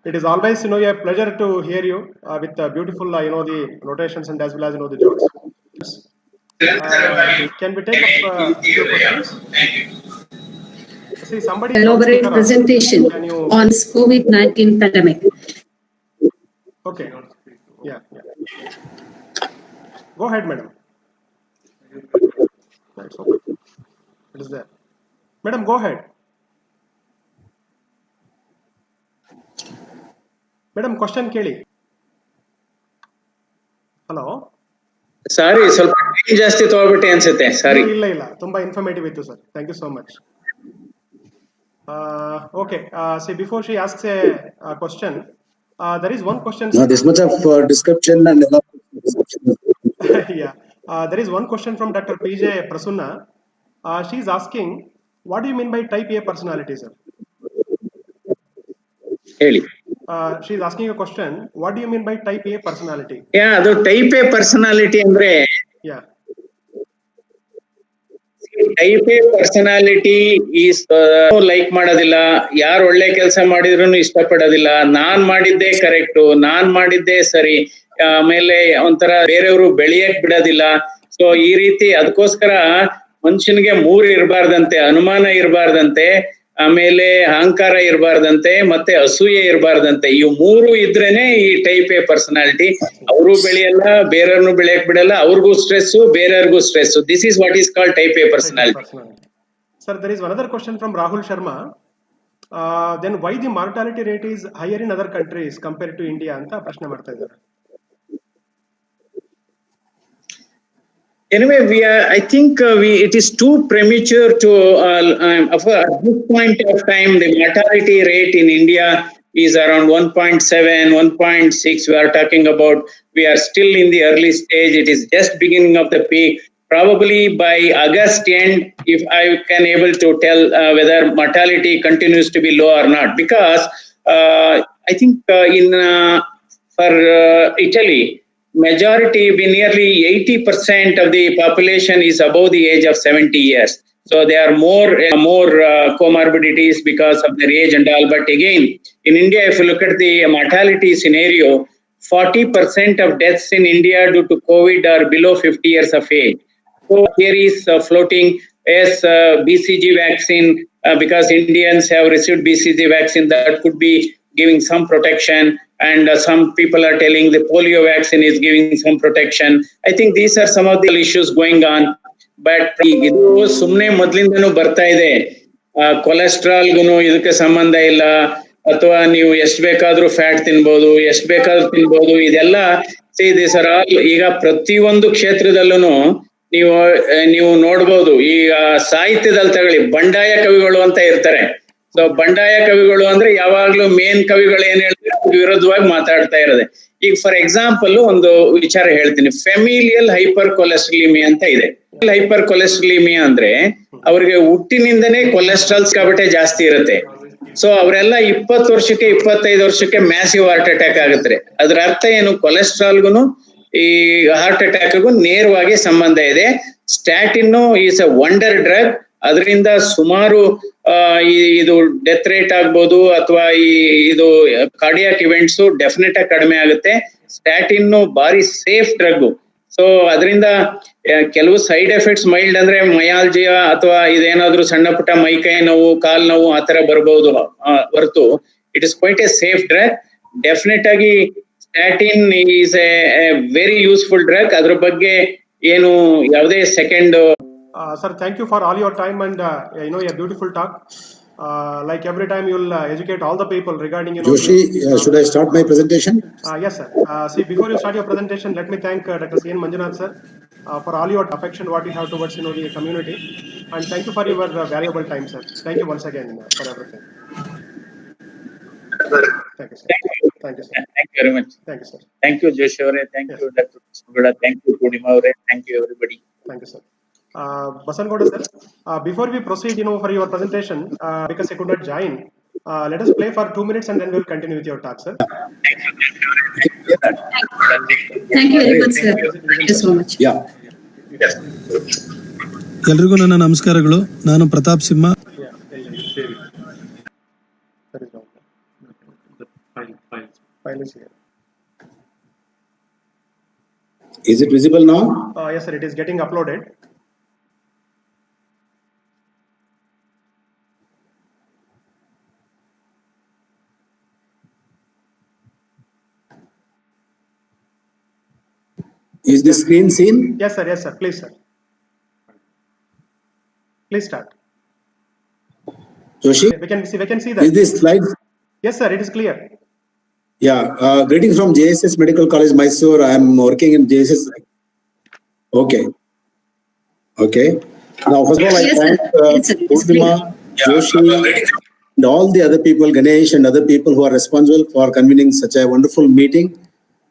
It is always, a pleasure to hear you with beautiful, the notations and as well as, the jokes. Can we take up a few questions? See, somebody elaborate presentation on COVID-19 pandemic. Okay. Yeah. Go ahead, madam. It is there. Madam, go ahead. Madam, question ಕೇಳಿ. Hello. Sorry, ಸ್ವಲ್ಪ ಜಾಸ್ತಿ ತಗೊಳ್ಬಿಟ್ಟೆ ಅನ್ಸುತ್ತೆ. Sorry. ಇಲ್ಲ, ತುಂಬಾ informative ಇತ್ತು sir. Thank you so much. Okay. See, before she asks a question, there is one question. No, this much of description and yeah. There is one question from Dr. PJ Prasunna. She is asking, what do you mean by type A personality, sir? ಹೇಳಿ. She is asking a question. What do you mean by type A personality? Yeah, ಅದು type A personality ಅಂದ್ರೆ, type A personality is like ಮಾಡೋದಿಲ್ಲ, ಯಾರು ಒಳ್ಳೆ ಕೆಲಸ ಮಾಡಿದ್ರು ಇಷ್ಟಪಡೋದಿಲ್ಲ, ನಾನ್ ಮಾಡಿದ್ದೇ ಕರೆಕ್ಟು, ನಾನ್ ಮಾಡಿದ್ದೇ ಸರಿ, ಆಮೇಲೆ ಒಂಥರ ಬೇರೆಯವರು ಬೆಳೆಯಕ್ ಬಿಡೋದಿಲ್ಲ. ಸೊ ಈ ರೀತಿ ಅದಕ್ಕೋಸ್ಕರ ಮನುಷ್ಯನಿಗೆ ಮೂರು ಇರಬಾರ್ದಂತೆ, ಅನುಮಾನ ಇರಬಾರ್ದಂತೆ, ಆಮೇಲೆ ಅಹಂಕಾರ ಇರಬಾರ್ದಂತೆ, ಮತ್ತೆ ಅಸೂಯೆ ಇರಬಾರ್ದಂತೆ. ಇವು ಮೂರು ಇದ್ರೇನೆ ಈ ಟೈಪ್ ಎ ಪರ್ಸನಾಲಿಟಿ. ಅವರು ಬೆಳೆಯಲ್ಲ, ಬೇರೆಯವ್ರನ್ನು ಬೆಳೆಯಕ್ ಬಿಡಲ್ಲ, ಅವ್ರಿಗೂ ಸ್ಟ್ರೆಸ್, ಬೇರೆಯವ್ರಿಗೂ stress. This is what is called type A personality. Sir, there is another question from Rahul Sharma. Then why the mortality rate is higher in other countries compared to India ಅಂತ ಪ್ರಶ್ನೆ ಮಾಡ್ತಾ ಇದ್ದಾರೆ. Anyway, I think it is too premature to, at this point of time, the mortality rate in India is around 1.7, 1.6. We are talking about, we are still in the early stage. It is just beginning of the peak. Probably by August end, if I can able to tell whether mortality continues to be low or not. Because I think for Italy, majority, nearly 80% of the population is above the age of 70 years. So there are more comorbidities because of their age and all. But again, in India, if you look at the mortality scenario, 40% of deaths in India due to COVID are below 50 years of age. So here is floating as BCG vaccine, because Indians have received BCG vaccine, that could be giving some protection. And some people are telling the polio vaccine is giving some protection. I think these are some of the issues going on. But ಇದು ಸುಮ್ಮನೆ ಮೊದಲಿಂದನೂ ಬರ್ತಾ ಇದೆ. ಕೊಲೆಸ್ಟ್ರಾಲ್ಗೂ ಇದಕ್ಕೆ ಸಂಬಂಧ ಇಲ್ಲ, ಅಥವಾ ನೀವು ಎಷ್ಟ್ ಬೇಕಾದ್ರೂ ಫ್ಯಾಟ್ ತಿನ್ಬೋದು, ಎಷ್ಟ್ ಬೇಕಾದ್ರೂ ತಿನ್ಬೋದು. ಇದೆಲ್ಲ ಸರ್ ಈಗ ಪ್ರತಿಯೊಂದು ಕ್ಷೇತ್ರದಲ್ಲೂ ನೀವು ನೋಡ್ಬೋದು. ಈಗ ಸಾಹಿತ್ಯದಲ್ಲಿ ತಗೊಳ್ಳಿ, ಬಂಡಾಯ ಕವಿಗಳು ಅಂತ ಇರ್ತಾರೆ. ಸೊ ಬಂಡಾಯ ಕವಿಗಳು ಅಂದ್ರೆ ಯಾವಾಗ್ಲೂ ಮೇನ್ ಕವಿಗಳು ಏನ್ ಹೇಳ್ತಾರೆ ವಿರುದ್ಧವಾಗಿ ಮಾತಾಡ್ತಾ ಇರೋದೆ. ಈಗ ಫಾರ್ ಎಕ್ಸಾಂಪಲ್ ಒಂದು ವಿಚಾರ ಹೇಳ್ತೀನಿ. ಫೆಮಿಲಿಯಲ್ ಹೈಪರ್ ಕೊಲೆಸ್ಟ್ರಲಿಮಿಯಾ ಅಂತ ಇದೆ. ಹೈಪರ್ ಕೊಲೆಸ್ಟ್ರಲಿಮಿಯಾ ಅಂದ್ರೆ ಅವ್ರಿಗೆ ಹುಟ್ಟಿನಿಂದನೇ ಕೊಲೆಸ್ಟ್ರಾಲ್ ಸಿಕ್ಕಾಪಟ್ಟೆ ಜಾಸ್ತಿ ಇರುತ್ತೆ. ಸೊ ಅವರೆಲ್ಲ 20 ವರ್ಷಕ್ಕೆ 25 ವರ್ಷಕ್ಕೆ ಮ್ಯಾಸಿವ್ ಹಾರ್ಟ್ ಅಟ್ಯಾಕ್ ಆಗುತ್ತೆ. ಅದ್ರ ಅರ್ಥ ಏನು? ಕೊಲೆಸ್ಟ್ರಾಲ್ಗೂ ಈ ಹಾರ್ಟ್ ಅಟ್ಯಾಕ್ಗೂ ನೇರವಾಗಿ ಸಂಬಂಧ ಇದೆ. Statin is a wonder drug. ಅದರಿಂದ ಸುಮಾರು ಇದು ಡೆತ್ ರೇಟ್ ಆಗ್ಬೋದು ಅಥವಾ ಇದು ಕಾರ್ಡಿಯಾಕ್ ಇವೆಂಟ್ಸ್ ಡೆಫಿನೆಟ್ ಆಗಿ ಕಡಿಮೆ ಆಗುತ್ತೆ. ಸ್ಟ್ಯಾಟಿನ್ ಬಾರಿ ಸೇಫ್ ಡ್ರಗ್. ಸೊ ಅದರಿಂದ ಕೆಲವು ಸೈಡ್ ಎಫೆಕ್ಟ್ಸ್ ಮೈಲ್ಡ್ ಅಂದ್ರೆ ಮಯಾಲ್ಜಿಯಾ ಅಥವಾ ಇದೇನಾದ್ರೂ ಸಣ್ಣ ಪುಟ್ಟ ಮೈಕೈ ನೋವು, ಕಾಲ್ ನೋವು ಆತರ ಬರ್ಬೋದು ಹೊರತು it is quite a safe drug. Definite ಆಗಿ statin is a very useful drug. ಅದ್ರ ಬಗ್ಗೆ ಏನು ಯಾವುದೇ second. Sir, thank you for all your time and a beautiful talk. Like every time you'll educate all the people regarding Joshi, should I start my presentation? Yes, sir. See, before you start your presentation, let me thank Dr. C.N. Manjunath sir for all your affection what you have towards the community, and thank you for your valuable time, sir. Thank you once again for everything. Thank you, sir. Thank you, sir. Thank you very much. Thank you, sir. Thank you, Joshi avare. Thank you, Dr. Sugada. Thank you, Purnima avare. Thank you, everybody. Thank you, sir. Basangoda sir, before we proceed, for your presentation, because I could not join, let us play for 2 minutes and then we'll continue with your talk, sir. Thank you very much, sir. Thank you so much. Yeah. Yes. ಎಲ್ರಿಗೂ ನನ್ನ ನಮಸ್ಕಾರಗಳು. ನಾನು Pratap Simha. Is it visible now? Yes, sir. It is getting uploaded. Is the screen seen? Yes, sir. Yes, sir. Please, sir. Please start. Joshi, We can see is that. this slide? Yes, sir. It is clear. Yeah. Greetings from JSS Medical College, Mysore. I am working in JSS. Okay. Okay. Now, first of all, I Yes, sir. thank Yes, sir. It's Purnima, Joshi, and all the other people, Ganesh and other people who are responsible for convening such a wonderful meeting.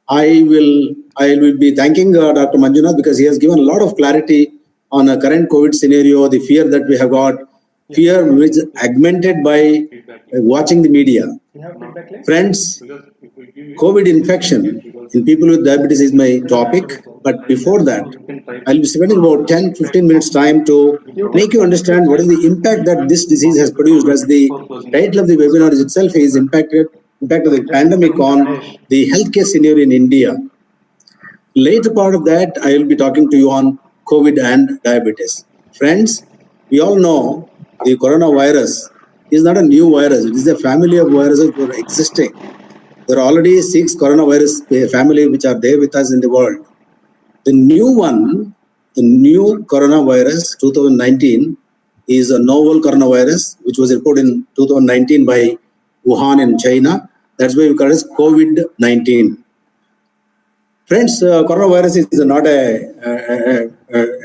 I will be thanking Dr. Manjunath because he has given a lot of clarity on a current COVID scenario, the fear that we have got, fear which is augmented by watching the media. You have feedback link? Friends, COVID infection in people with diabetes is my topic. But before that, I'll be spending about 10-15 minutes time to make you understand what is the impact that this disease has produced, as the title of the webinar itself is impact of the pandemic on the healthcare scenario in India. Later part of that, I will be talking to you on COVID and diabetes. Friends, we all know the coronavirus is not a new virus. It is a family of viruses that are existing. There are already 6 coronavirus family which are there with us in the world. The new one, the new coronavirus 2019 is a novel coronavirus which was reported in 2019 by Wuhan in China. That's why we call it as COVID-19. Friends, coronavirus is not a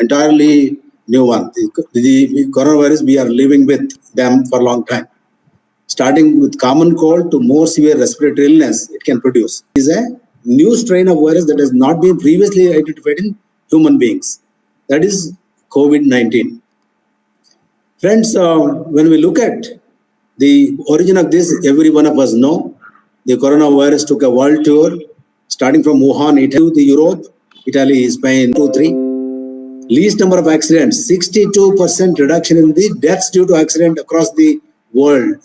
entirely new one. The coronavirus, we are living with them for a long time. Starting with common cold to more severe respiratory illness it can produce. It is a new strain of virus that has not been previously identified in human beings. That is COVID-19. Friends, when we look at the origin of this, every one of us know the coronavirus took a world tour, starting from Wuhan, Italy, to Europe, Italy, Spain, 2-3. Least number of accidents, 62% reduction in the deaths due to accident across the world.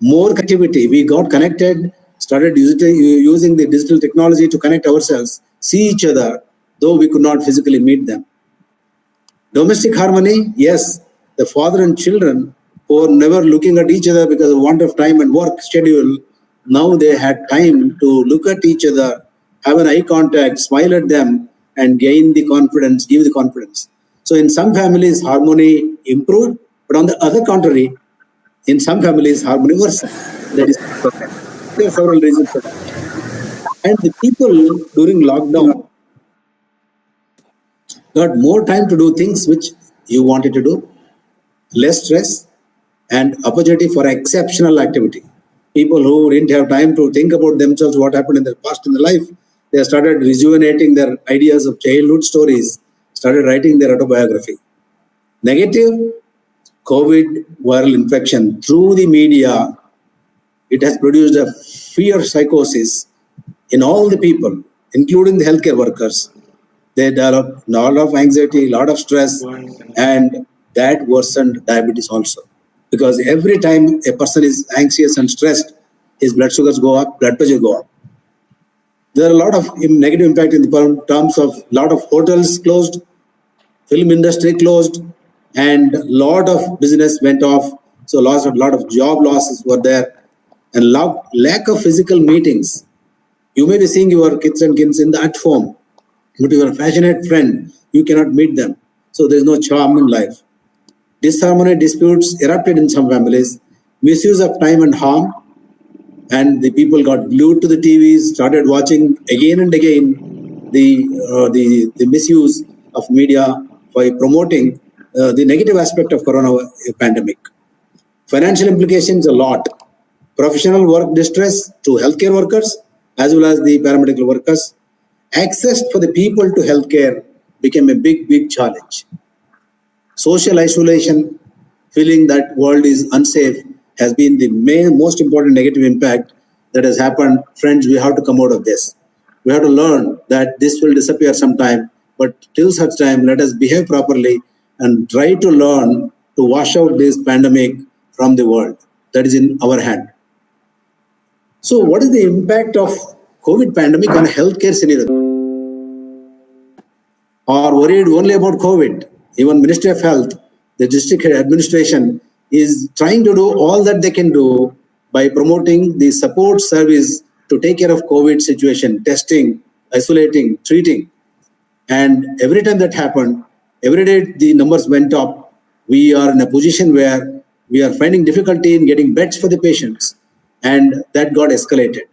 More connectivity, we got connected, started using the digital technology to connect ourselves, see each other, though we could not physically meet them. Domestic harmony, yes, the father and children who were never looking at each other because of want of time and work schedule, now they had time to look at each other, have an eye contact, smile at them, and gain the confidence, give the confidence. So in some families, harmony improved, but on the other contrary, in some families, harmony worsened. That is perfect. There are several reasons for that. And the people during lockdown got more time to do things which you wanted to do, less stress, and opportunity for exceptional activity. People who didn't have time to think about themselves, what happened in their past in their life, they started rejuvenating their ideas of childhood stories, started writing their autobiography. Negative, COVID viral infection through the media, it has produced a fear psychosis in all the people, including the healthcare workers. They developed a lot of anxiety, a lot of stress, and that worsened diabetes also. Because every time a person is anxious and stressed, his blood sugars go up, blood pressure go up. There are a lot of negative impact in the terms of a lot of hotels closed, film industry closed, and a lot of business went off. So a lot of job losses were there, and lack of physical meetings. You may be seeing your kids and kids at home, but your passionate friend, you cannot meet them. So there is no charm in life. Disharmony, disputes erupted in some families, misuse of time and harm, and the people got glued to the TVs, started watching again and again the misuse of media by promoting the negative aspect of corona pandemic. Financial implications a lot. Professional work distress to healthcare workers as well as the paramedical workers. Access for the people to healthcare became a big challenge. Social isolation, feeling that world is unsafe, has been the most important negative impact that has happened. Friends, we have to come out of this. We have to learn that this will disappear sometime, but till such time, let us behave properly and try to learn to wash out this pandemic from the world. That is in our hand. So what is the impact of COVID pandemic on a healthcare scenario? Or worried only about COVID? Even Ministry of Health, the district administration is trying to do all that they can do by promoting the support service to take care of COVID situation, testing, isolating, treating. And every time that happened, every day the numbers went up. We are in a position where we are finding difficulty in getting beds for the patients, and that got escalated.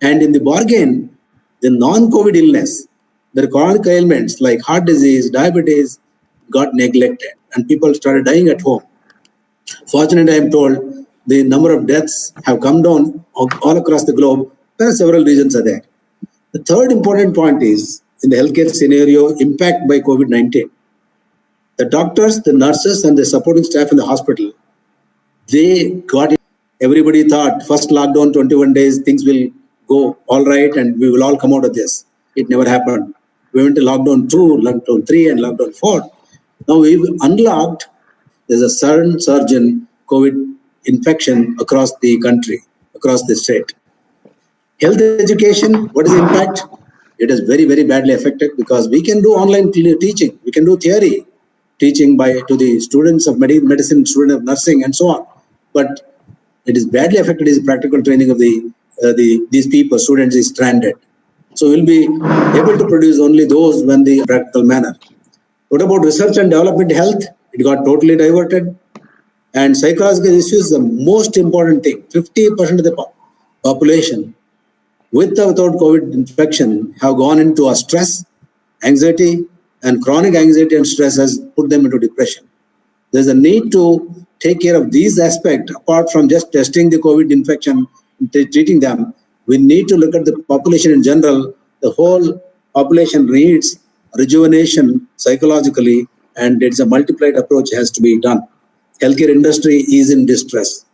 And in the bargain, the non-COVID illness, the chronic ailments like heart disease, diabetes got neglected, and people started dying at home. Fortunately, I am told the number of deaths have come down all across the globe. There are several reasons are there. The third important point is in the healthcare scenario, impact by COVID-19. The doctors, the nurses, and the supporting staff in the hospital, they got it. Everybody thought first lockdown, 21 days, things will go all right and we will all come out of this. It never happened. We went to lockdown 2, lockdown 3, and lockdown 4. Now we've unlocked. There's a sudden surge in COVID infection across the country, across the state. Health education, what is the impact? It is very badly affected because we can do online teaching. We can do theory teaching to the students of medicine, students of nursing, and so on. But it is badly affected is practical training of these people, students is stranded. So we'll be able to produce only those when the practical manner. What about research and development health? It got totally diverted. And psychological issues, the most important thing. 50% of the population with or without COVID infection have gone into a stress, anxiety, and chronic anxiety and stress has put them into depression. There's a need to take care of these aspects apart from just testing the COVID infection, treating them. We need to look at the population in general. The whole population needs rejuvenation psychologically, and it's a multiplied approach has to be done. Healthcare industry is in distress.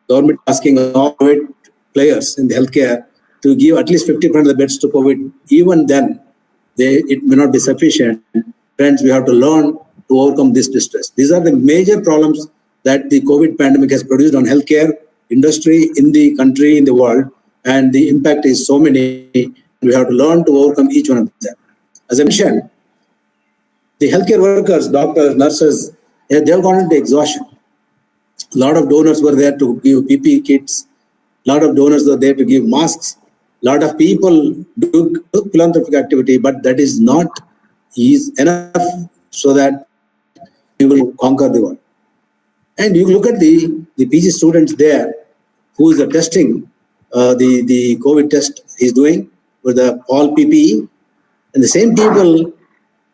Government asking all COVID players in the healthcare to give at least 50% of the beds to COVID. Even then, it may not be sufficient. Friends, we have to learn to overcome this distress. These are the major problems that the COVID pandemic has produced on healthcare industry in the country, in the world, and the impact is so many. We have to learn to overcome each one of them. As I mentioned, the healthcare workers, doctors, nurses, they have gone into exhaustion. A lot of donors were there to give PPE kits. A lot of donors were there to give masks. A lot of people do philanthropic activity, but that is not enough so that we will conquer the world. And you look at the PG students there, who is testing the COVID test he's doing with all PPE. And the same people,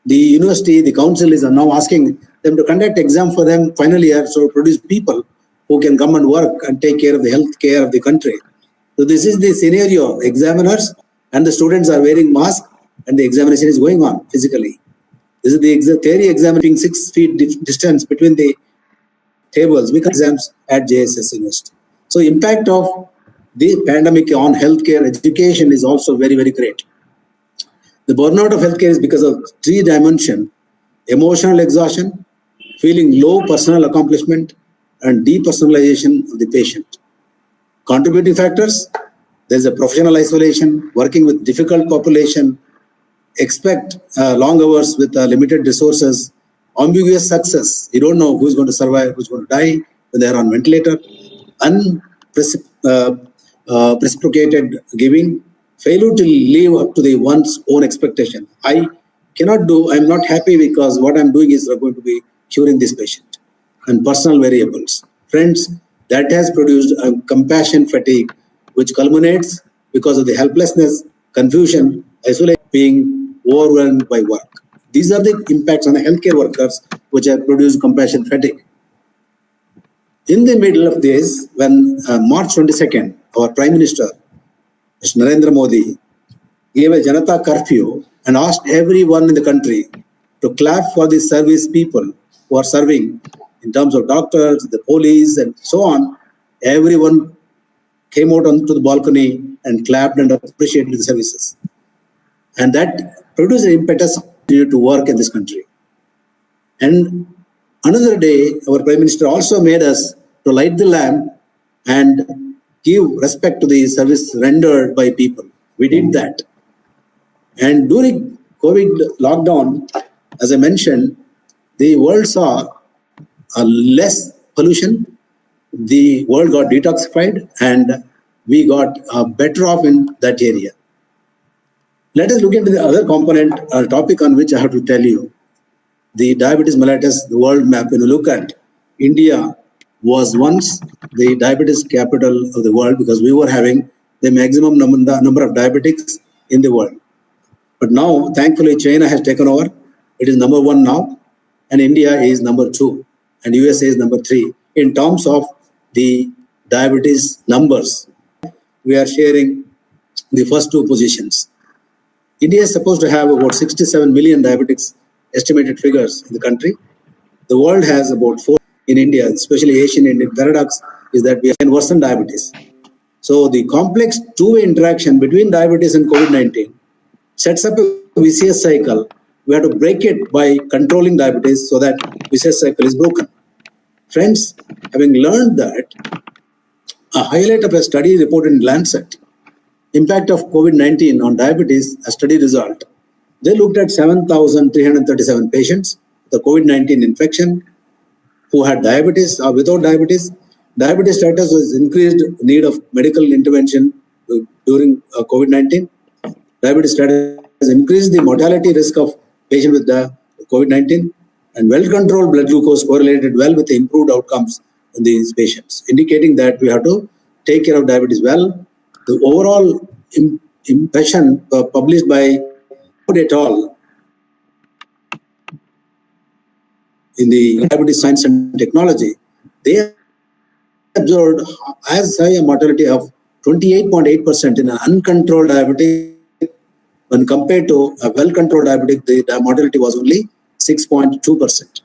the university, the council is now asking them to conduct exam for them final year, so produce people who can come and work and take care of the health care of the country. So this is the scenario. Examiners and the students are wearing masks and the examination is going on physically. This is the theory exam being 6 feet distance between the tables because exams at JSS University. So impact of the pandemic on healthcare education is also very, very great. The burnout of healthcare is because of 3 dimensions: emotional exhaustion, feeling low personal accomplishment, and depersonalization of the patient. Contributing factors: there's a professional isolation, working with difficult population, expect long hours with limited resources, ambiguous success. You don't know who's going to survive, who's going to die when they're on ventilator, unreciprocated giving, failure to live up to the one's own expectation. I'm not happy because what I'm doing is going to be curing this patient. And personal variables. Friends, that has produced a compassion fatigue, which culminates because of the helplessness, confusion, isolation, being overwhelmed by work. These are the impacts on the healthcare workers which have produced compassion fatigue. In the middle of this, when March 22nd, our Prime Minister, Mr. Narendra Modi, gave a Janata curfew and asked everyone in the country to clap for the service people who are serving in terms of doctors, the police, and so on. Everyone came out onto the balcony and clapped and appreciated the services. And that produced an impetus to work in this country. And another day, our Prime Minister also made us to light the lamp and give respect to the service rendered by people. We did that. And during COVID lockdown, as I mentioned, the world saw less pollution, the world got detoxified, and we got better off in that area. Let us look into the other component or topic on which I have to tell you. The diabetes mellitus, the world map. When you look at India, was once the diabetes capital of the world because we were having the maximum number of diabetics in the world. But now, thankfully, China has taken over. It is number 1 now, and India is number 2, and USA is number 3 in terms of the diabetes numbers. We are sharing the first 2 positions. India is supposed to have about 67 million diabetics, estimated figures in the country. The world has about 4 in India, especially Asian Indian paradox is that we have worsened diabetes. So the complex two-way interaction between diabetes and COVID-19 sets up a vicious cycle. We have to break it by controlling diabetes so that vicious cycle is broken. Friends, having learned that, a highlight of a study reported in Lancet, impact of COVID-19 on diabetes, a study result. They looked at 7,337 patients with the COVID-19 infection who had diabetes or without diabetes. Diabetes status was increased need of medical intervention during COVID-19. Diabetes status has increased the mortality risk of patients with COVID-19, and well-controlled blood glucose correlated well with the improved outcomes in these patients, indicating that we have to take care of diabetes well. The overall impression published by et al. In the diabetes science and technology, they observed as high a mortality of 28.8% in an uncontrolled diabetic. When compared to a well-controlled diabetic, the mortality was only 6.2%.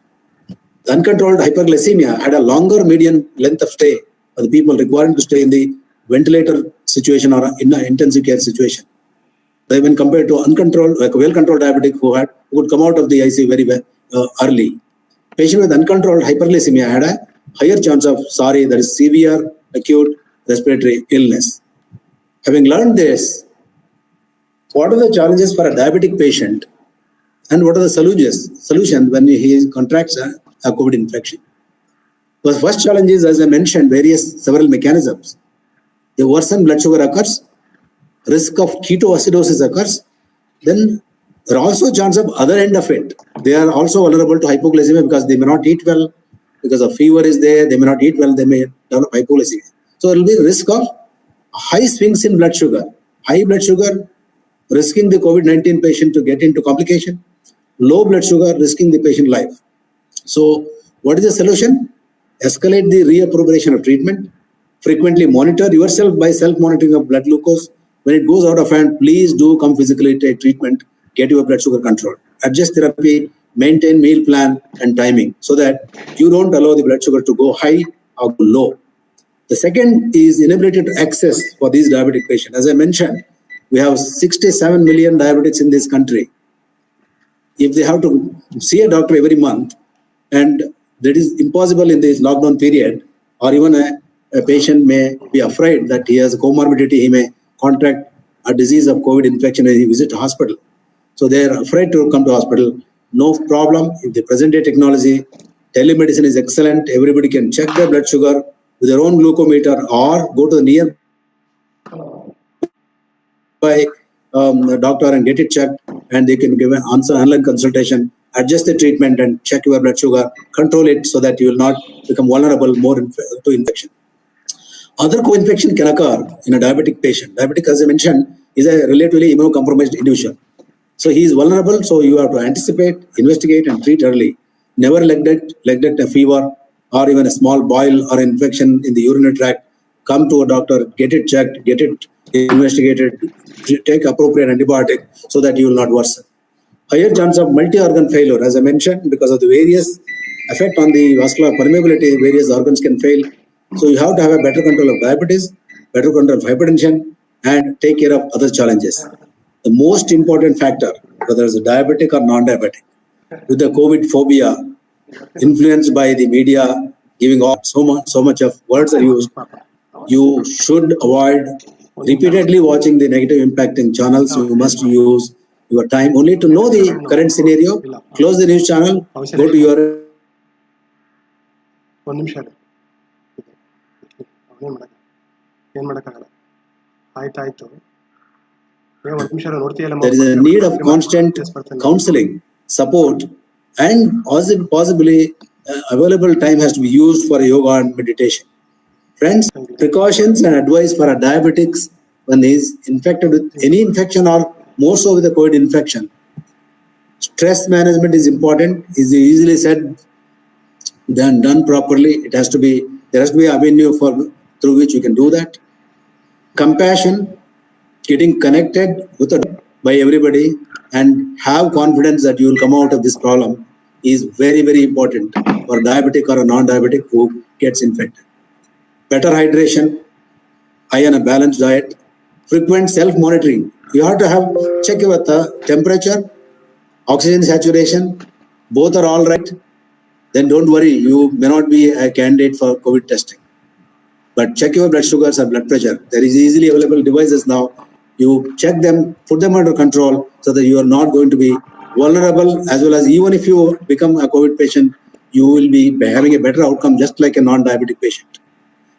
The uncontrolled hyperglycemia had a longer median length of stay for the people requiring to stay in the ventilator situation or in an intensive care situation. When compared to uncontrolled, like a well-controlled diabetic who would come out of the ICU very early. Patient with uncontrolled hyperglycemia had a higher chance of that is severe acute respiratory illness. Having learned this, what are the challenges for a diabetic patient and what are the solutions when he contracts a COVID infection? The first challenge is, as I mentioned, several mechanisms. The worsened blood sugar occurs, risk of ketoacidosis occurs, then there are also chance of other end of it. They are also vulnerable to hypoglycemia because they may not eat well, because of fever is there, they may not eat well, they may develop hypoglycemia. So there will be risk of high swings in blood sugar. High blood sugar risking the COVID-19 patient to get into complication. Low blood sugar risking the patient life. So what is the solution? Escalate the reappropriation of treatment. Frequently monitor yourself by self-monitoring of blood glucose. When it goes out of hand, please do come physically take treatment, get your blood sugar controlled. Adjust therapy, maintain meal plan and timing so that you don't allow the blood sugar to go high or low. The second is inability to access for these diabetic patients. As I mentioned, we have 67 million diabetics in this country. If they have to see a doctor every month, and that is impossible in this lockdown period, or even a patient may be afraid that he has a comorbidity, he may contract a disease of COVID infection when he visits a hospital. So they are afraid to come to hospital. No problem. If the present day technology, telemedicine is excellent. Everybody can check their blood sugar with their own glucometer or go to the nearby doctor and get it checked, and they can give an answer online consultation, adjust the treatment and check your blood sugar, control it so that you will not become vulnerable more to infection. Other co-infection can occur in a diabetic patient. Diabetic, as I mentioned, is a relatively immunocompromised individual. So he is vulnerable, so you have to anticipate, investigate and treat early. Never neglect a fever or even a small boil or infection in the urinary tract. Come to a doctor, get it checked, get it investigated, take appropriate antibiotic so that you will not worsen. Higher chance of multi-organ failure, as I mentioned, because of the various effect on the vascular permeability, various organs can fail. So you have to have a better control of diabetes, better control of hypertension, and take care of other challenges. The most important factor, whether it's diabetic or non-diabetic, with the COVID phobia, influenced by the media, giving off so much of words are used, you should avoid repeatedly watching the negative impacting channels. You must use your time only to know the current scenario. Close the news channel, go to your... ಒಂದು ನಿಮಿಷ ಏನ್ ಮಾಡಕ್ಕಾಗಲ್ಲ. ಆಯ್ತಾಯ್ತು, ಒಂದು ನಿಮಿಷ ನೋಡ್ತೀಯಲ್ಲ. There is a need of constant counseling, support, and possibly available time has to be used for yoga and meditation. Friends, precautions and advice for our diabetics when he is infected with any infection or more so with the COVID infection. Stress management is important. Is easily said than done properly. There has to be an avenue through which you can do that. Compassion, getting connected by everybody and have confidence that you will come out of this problem is very, very important for a diabetic or a non-diabetic who gets infected. Better hydration, high on a balanced diet, frequent self-monitoring. You have to check your temperature, oxygen saturation, both are all right. Then don't worry, you may not be a candidate for COVID testing. But check your blood sugars or blood pressure. There is easily available devices now. You check them, put them under control so that you are not going to be vulnerable, as well as even if you become a COVID patient, you will be having a better outcome just like a non-diabetic patient.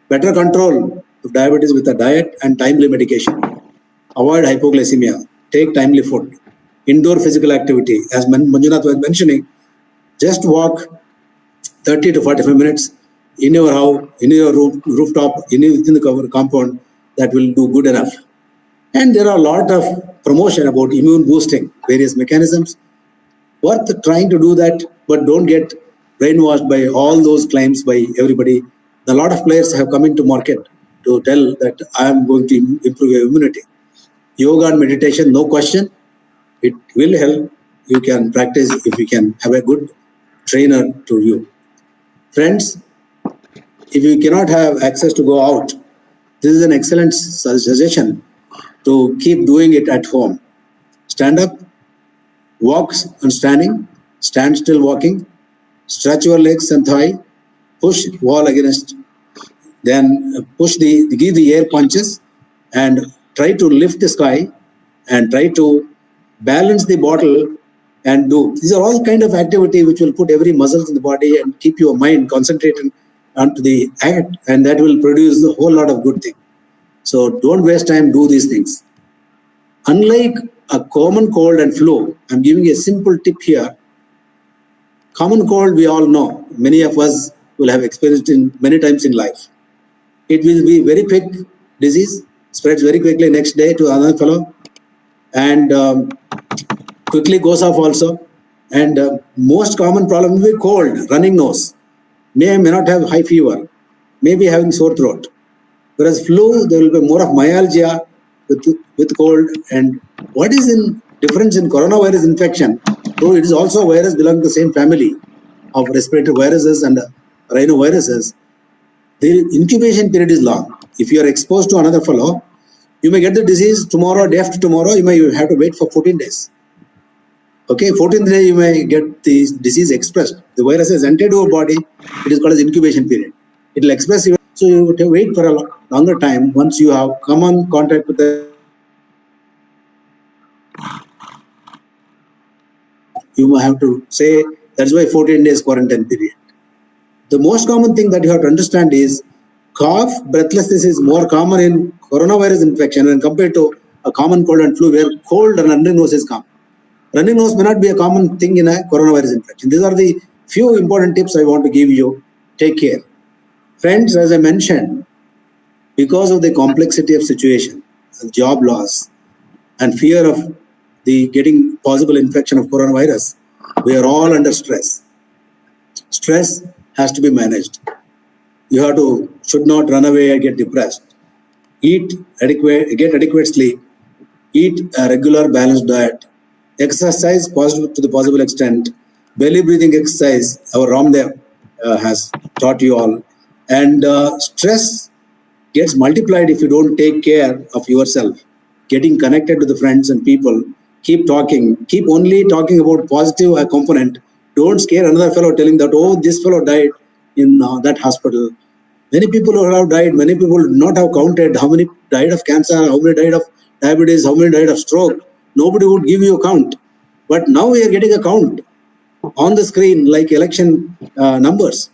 Better control of diabetes with a diet and timely medication. Avoid hypoglycemia. Take timely food. Indoor physical activity. As Manjunath was mentioning, just walk 30 to 45 minutes in your house, in your rooftop, within the compound. That will do good enough. And there are a lot of promotion about immune boosting, various mechanisms. Worth trying to do that, but don't get brainwashed by all those claims by everybody. A lot of players have come into market to tell that I am going to improve your immunity. Yoga and meditation, no question, it will help. You can practice if you can have a good trainer to you. Friends, if you cannot have access to go out, this is an excellent suggestion to keep doing it at home. Stand up, walk on standing, stand still walking, stretch your legs and thigh, push wall against, then give the air punches and try to lift the sky and try to balance the bottle and do. These are all kind of activity which will put every muscle in the body and keep your mind concentrated onto the act, and that will produce a whole lot of good thing. So don't waste time, do these things. Unlike a common cold and flu, I'm giving a simple tip here. Common cold we all know, many of us will have experienced in many times in life. It will be very quick disease, spreads very quickly next day to another fellow, and quickly goes off also. And most common problem will be cold, running nose. May not have high fever, may be having sore throat. Whereas flu, there will be more of myalgia with cold. And what is in difference in coronavirus infection? Though it is also a virus belonging to the same family of respiratory viruses and rhinoviruses, the incubation period is long. If you are exposed to another fellow, you may get the disease tomorrow, day after tomorrow, you may have to wait for 14 days. Okay, 14th day you may get the disease expressed. The virus has entered your body, it is called as incubation period. It will express you, so you have to wait for a longer time. Once you have come on contact with you may have to say, that's why 14 days quarantine period. The most common thing that you have to understand is cough, breathlessness is more common in coronavirus infection when compared to a common cold and flu where cold and running nose is common. Running nose may not be a common thing in a coronavirus infection. These are the few important tips I want to give you. Take care. Friends, as I mentioned, because of the complexity of situation, job loss, and fear of the getting possible infection of coronavirus, we are all under stress. Stress has to be managed. You have to, should not run away and get depressed. Get adequate sleep, eat a regular balanced diet, exercise positive to the possible extent, belly breathing exercise, our Ramdev has taught you all. And stress gets multiplied if you don't take care of yourself. Getting connected to the friends and people, keep talking, keep only talking about positive component. Don't scare another fellow telling that, oh, this fellow died in that hospital. Many people who have died, many people would not have counted how many died of cancer, how many died of diabetes, how many died of stroke. Nobody would give you a count. But now we are getting a count on the screen like election numbers,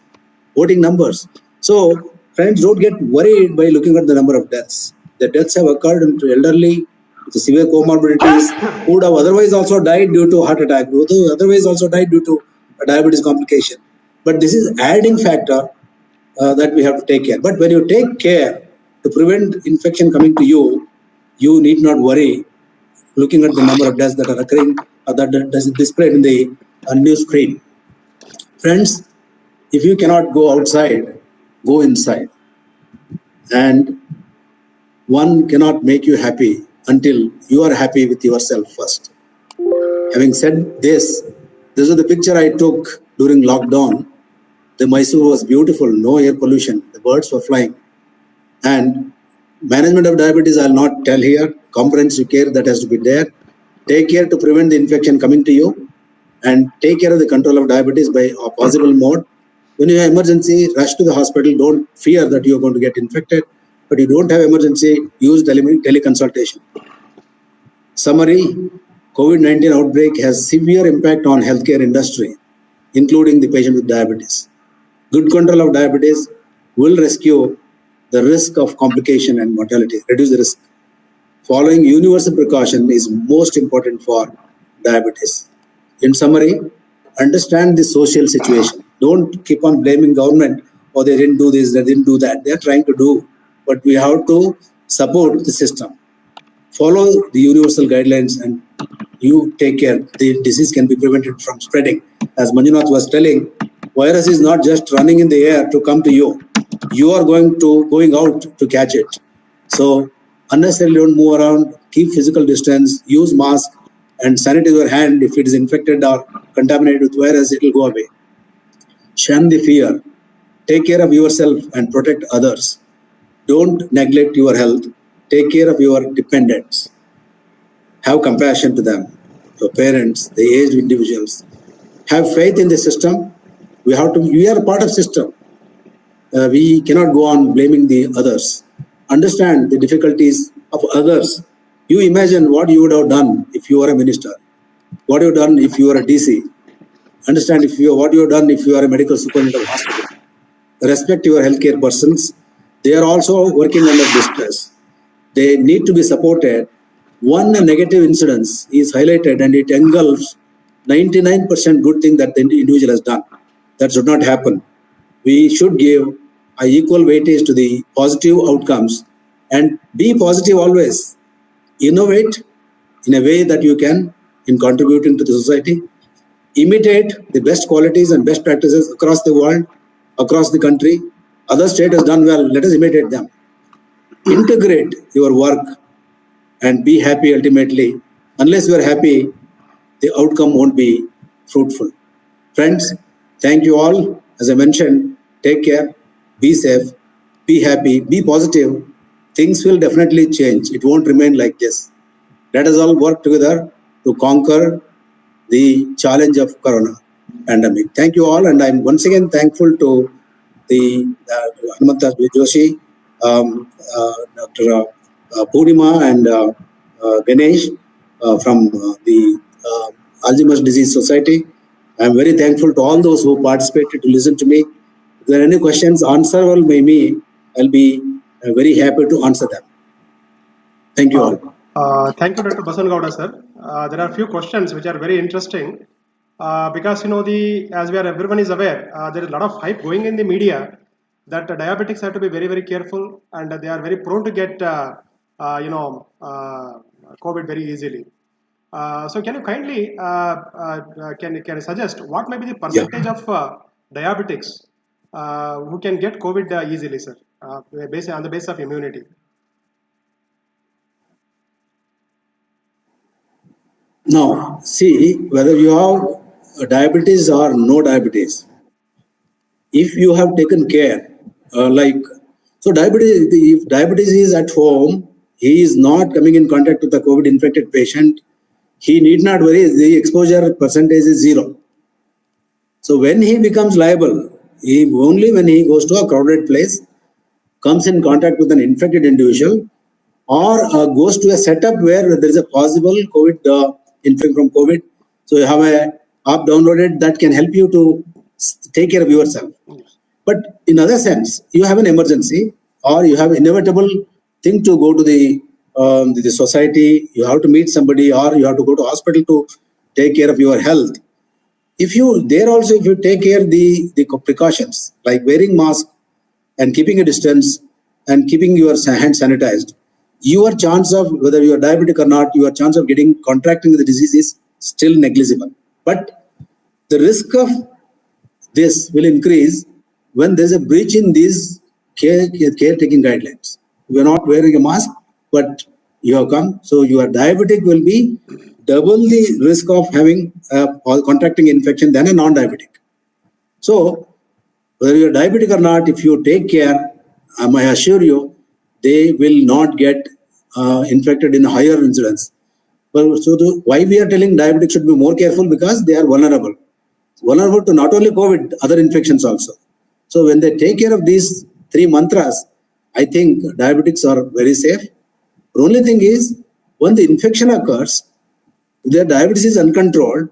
voting numbers. So, friends, don't get worried by looking at the number of deaths. The deaths have occurred into elderly, with severe comorbidities, who would have otherwise also died due to heart attack, who would otherwise also died due to a diabetes complication. But this is adding factor that we have to take care. But when you take care to prevent infection coming to you, you need not worry looking at the number of deaths that are occurring that is displayed in the news screen. Friends, if you cannot go outside, go inside. And one cannot make you happy until you are happy with yourself first. Having said this, this is the picture I took during lockdown. The Mysore was beautiful, no air pollution, the birds were flying. And management of diabetes, I'll not tell here, comprehensive care that has to be there. Take care to prevent the infection coming to you and take care of the control of diabetes by a possible mode. When you have emergency, rush to the hospital. Don't fear that you're going to get infected, but you don't have emergency, use teleconsultation. Summary, COVID-19 outbreak has severe impact on healthcare industry, including the patient with diabetes. Good control of diabetes will rescue the risk of complication and mortality, reduce the risk. Following universal precaution is most important for diabetes. In summary, understand the social situation. Don't keep on blaming government, or they didn't do this, they didn't do that. They are trying to do, but we have to support the system. Follow the universal guidelines and you take care. The disease can be prevented from spreading. As Manjunath was telling, virus is not just running in the air to come to you. You are going out to catch it. So unnecessarily don't move around, keep physical distance, use mask and sanitize your hand. If it is infected or contaminated with virus, it will go away. Shun the fear. Take care of yourself and protect others. Don't neglect your health. Take care of your dependents. Have compassion to them, your parents, the aged individuals. Have faith in the system. We are a part of system. We cannot go on blaming the others. Understand the difficulties of others. You imagine what you would have done if you were a minister. What you have done if you were a DC. Understand what you have done if you are a medical superintendent of hospital. Respect your healthcare persons. They are also working under distress. They need to be supported. One negative incident is highlighted and it engulfs 99% good thing that the individual has done. That should not happen. We should give a equal weightage to the positive outcomes, and be positive always. Innovate in a way that you can in contributing to the society. Imitate the best qualities and best practices across the world, across the country. Other state has done well, let us imitate them. Integrate your work and be happy ultimately. Unless you are happy, the outcome won't be fruitful. Friends, thank you all. As I mentioned, take care, be safe, be happy, be positive. Things will definitely change. It won't remain like this. Let us all work together to conquer the challenge of Corona pandemic. Thank you all, and I'm once again thankful to the Hanumanta Joshi, Dr. Purnima and Ganesh from the Alzheimer's Disease Society. I'm very thankful to all those who participated to listen to me. If there are any questions answerable by me, I'll be very happy to answer them. Thank you all. Thank you, Dr. Basangowda, sir. There are a few questions which are very interesting because as everyone is aware, there is a lot of hype going in the media that diabetics have to be very, very careful and they are very prone to get COVID very easily. So can you kindly can suggest what may be the percentage of diabetics who can get COVID easily, sir, on the basis of immunity? Now, see whether you have diabetes or no diabetes. If you have taken care, so diabetes, if diabetes is at home, he is not coming in contact with the COVID infected patient, he need not worry, the exposure percentage is 0. So when he becomes liable, only when he goes to a crowded place, comes in contact with an infected individual, or goes to a setup where there is a possible COVID infection from COVID. So you have a app downloaded that can help you to take care of yourself. But in other sense, you have an emergency or you have inevitable thing to go to the society, you have to meet somebody or you have to go to hospital to take care of your health. If you take care of the precautions like wearing mask and keeping a distance and keeping your hand sanitized, your chance of whether you are diabetic or not, your chance of contracting the disease is still negligible. But the risk of this will increase when there is a breach in these caretaking guidelines. You are not wearing a mask, but you have come, so your diabetic will be double the risk of having or contracting infection than a non-diabetic. So whether you are diabetic or not, if you take care, I assure you, they will not get infected in higher incidence. So why we are telling diabetics should be more careful? Because they are vulnerable to not only COVID, other infections also. So when they take care of these 3 mantras, I think diabetics are very safe. The only thing is, when the infection occurs, their diabetes is uncontrolled,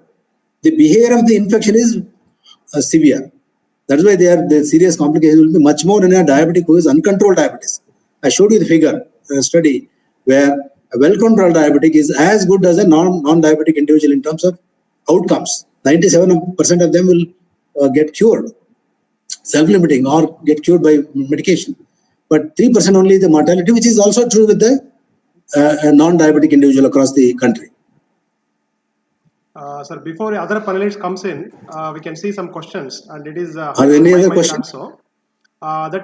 the behavior of the infection is severe. That's why the serious complications will be much more in a diabetic who is uncontrolled diabetes. I showed you the figure, a study where a well-controlled diabetic is as good as a non-diabetic individual in terms of outcomes. 97% of them will get cured, self-limiting or get cured by medication. But 3% only the mortality, which is also true with the non-diabetic individual across the country. Sir, before the other panelists comes in, we can see some questions, and it is are there any other questions? Also, that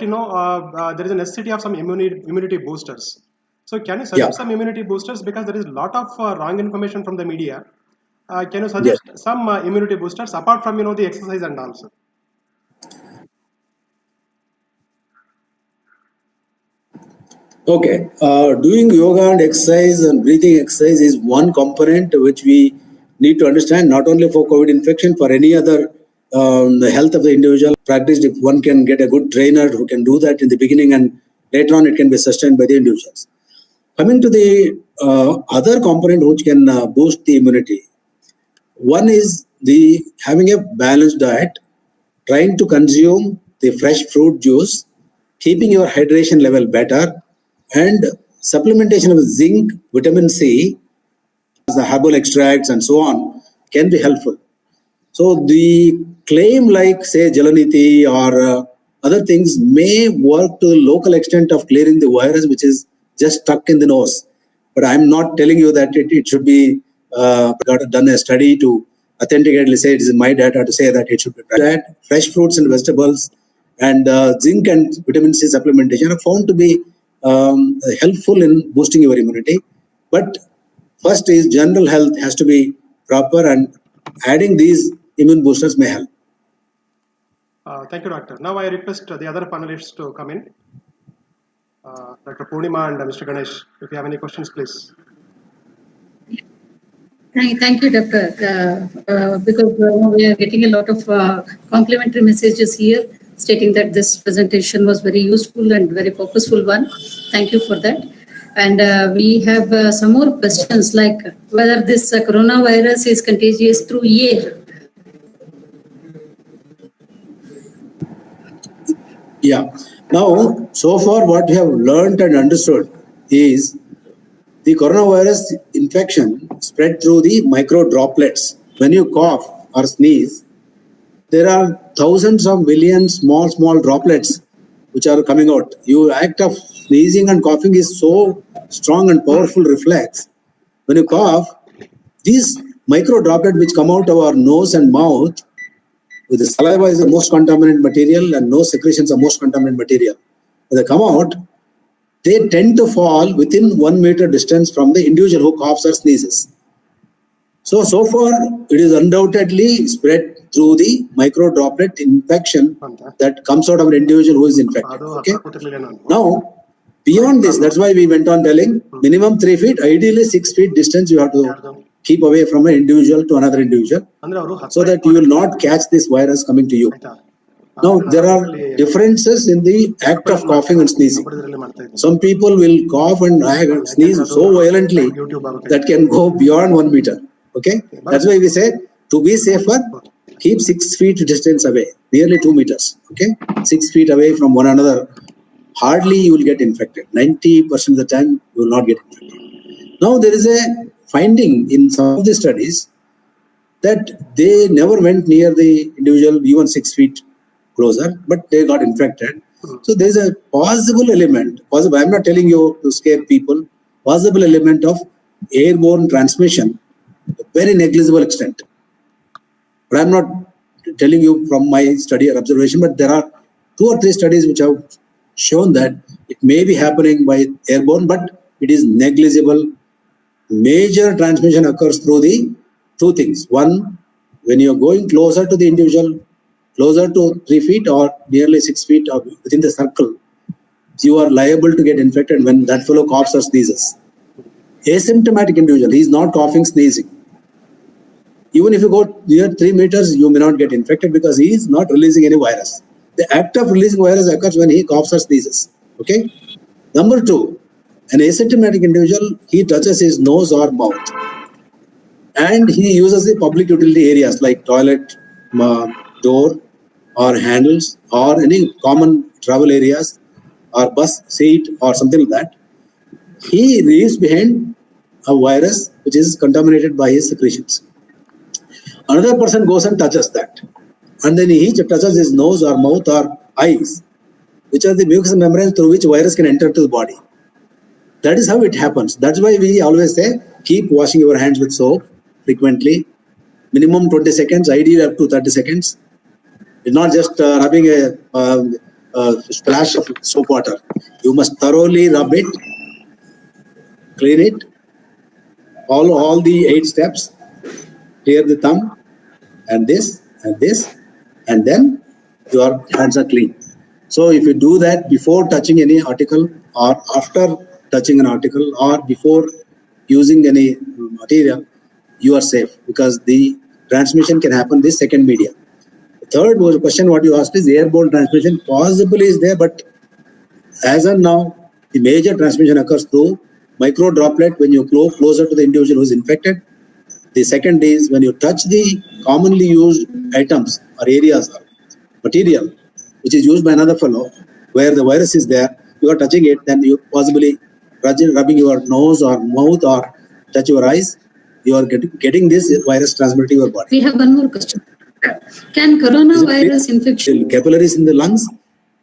there is a necessity of some immunity boosters. So can you suggest some immunity boosters, because there is a lot of wrong information from the media? Can you suggest some immunity boosters apart from the exercise and also? Okay, doing yoga and exercise and breathing exercise is one component which we need to understand, not only for COVID infection, for any other the health of the individual practiced. If one can get a good trainer who can do that in the beginning, and later on it can be sustained by the individuals. Coming to the other component which can boost the immunity, one is the having a balanced diet, trying to consume the fresh fruit juice, keeping your hydration level better, and supplementation of zinc, vitamin C, the herbal extracts and so on can be helpful. So the claim like say Jalaniti or other things may work to the local extent of clearing the virus, which is just stuck in the nose. But I'm not telling you that it should be done a study to authenticately say it is my data to say that it should be that fresh fruits and vegetables and zinc and vitamin C supplementation are found to be helpful in boosting your immunity. But first is general health has to be proper, and adding these immune boosters may help. Thank you, Doctor. Now I request the other panelists to come in. Dr. Purnima and Mr. Ganesh, if you have any questions, please. Thank you, Doctor. Because we are getting a lot of complimentary messages here stating that this presentation was very useful and very purposeful one. Thank you for that. And we have some more questions like whether this coronavirus is contagious through air. Yeah. Now, so far what we have learned and understood is the coronavirus infection spread through the micro droplets. When you cough or sneeze, there are thousands of millions small droplets which are coming out. Your act of sneezing and coughing is so strong and powerful reflex. When you cough, these micro droplets which come out of our nose and mouth, with the saliva is the most contaminant material and nose secretions are most contaminant material. When they come out, they tend to fall within 1 meter distance from the individual who coughs or sneezes. So far, it is undoubtedly spread through the micro droplet infection that comes out of an individual who is infected. Okay? Now, beyond this, that's why we went on telling minimum 3 feet, ideally 6 feet distance you have to keep away from an individual to another individual so that you will not catch this virus coming to you. Now, there are differences in the act of coughing and sneezing. Some people will cough and sneeze so violently that can go beyond 1 meter. Okay, that's why we say to be safer, keep 6 feet distance away, nearly 2 meters. Okay, 6 feet away from one another. Hardly you will get infected. 90% of the time you will not get infected. Now there is a finding in some of the studies that they never went near the individual even 6 feet closer, but they got infected. So there is a possible element. I'm not telling you to scare people. Possible element of airborne transmission. Very negligible extent. But I'm not telling you from my study or observation, but there are 2 or 3 studies which have shown that it may be happening by airborne, but it is negligible. Major transmission occurs through the 2 things. One, when you're going closer to the individual, closer to 3 feet or nearly 6 feet or within the circle, you are liable to get infected when that fellow coughs or sneezes. Asymptomatic individual, he is not coughing, sneezing. Even if you go near 3 meters, you may not get infected because he is not releasing any virus. The act of releasing virus occurs when he coughs or sneezes. Okay. Number 2, an asymptomatic individual, he touches his nose or mouth, and he uses the public utility areas like toilet, door, or handles, or any common travel areas, or bus seat, or something like that. He leaves behind a virus which is contaminated by his secretions. Another person goes and touches that, and then he touches his nose or mouth or eyes, which are the mucous membranes through which virus can enter to the body. That is how it happens. That's why we always say keep washing your hands with soap frequently, minimum 20 seconds, ideally up to 30 seconds. It's not just rubbing a splash of soap water. You must thoroughly rub it, clean it, all the 8 steps, clear the thumb, and this, and then your hands are clean. So if you do that before touching any article or after touching an article or before using any material, you are safe because the transmission can happen this second medium. The third was a question what you asked is airborne transmission possibly is there, but as of now, the major transmission occurs through micro droplet when you go closer to the individual who is infected. The second is when you touch the commonly used items or areas or material which is used by another fellow where the virus is there, you are touching it, then you possibly rubbing your nose or mouth or touch your eyes, you are getting this virus transmitted to your body. We have one more question. Can coronavirus infection... Capillaries in the lungs,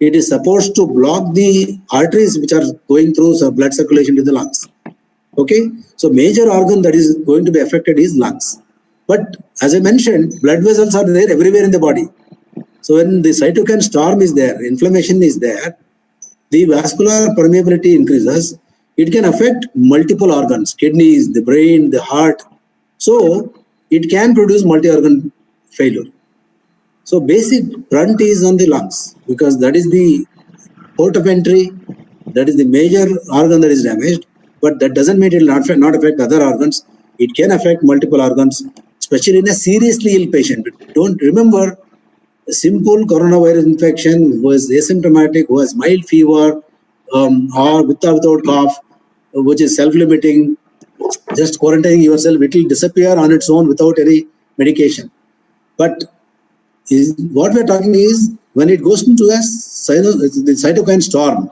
it is supposed to block the arteries which are going through blood circulation to the lungs. Okay, so major organ that is going to be affected is lungs. But as I mentioned, blood vessels are there everywhere in the body. So when the cytokine storm is there, inflammation is there, the vascular permeability increases. It can affect multiple organs, kidneys, the brain, the heart. So it can produce multi-organ failure. So basic brunt is on the lungs because that is the port of entry, that is the major organ that is damaged, but that doesn't mean it will not affect other organs. It can affect multiple organs, especially in a seriously ill patient. Don't remember, a simple coronavirus infection who is asymptomatic, who has mild fever or without cough, which is self-limiting, just quarantining yourself, it will disappear on its own without any medication. But what we are talking is when it goes into the cytokine storm,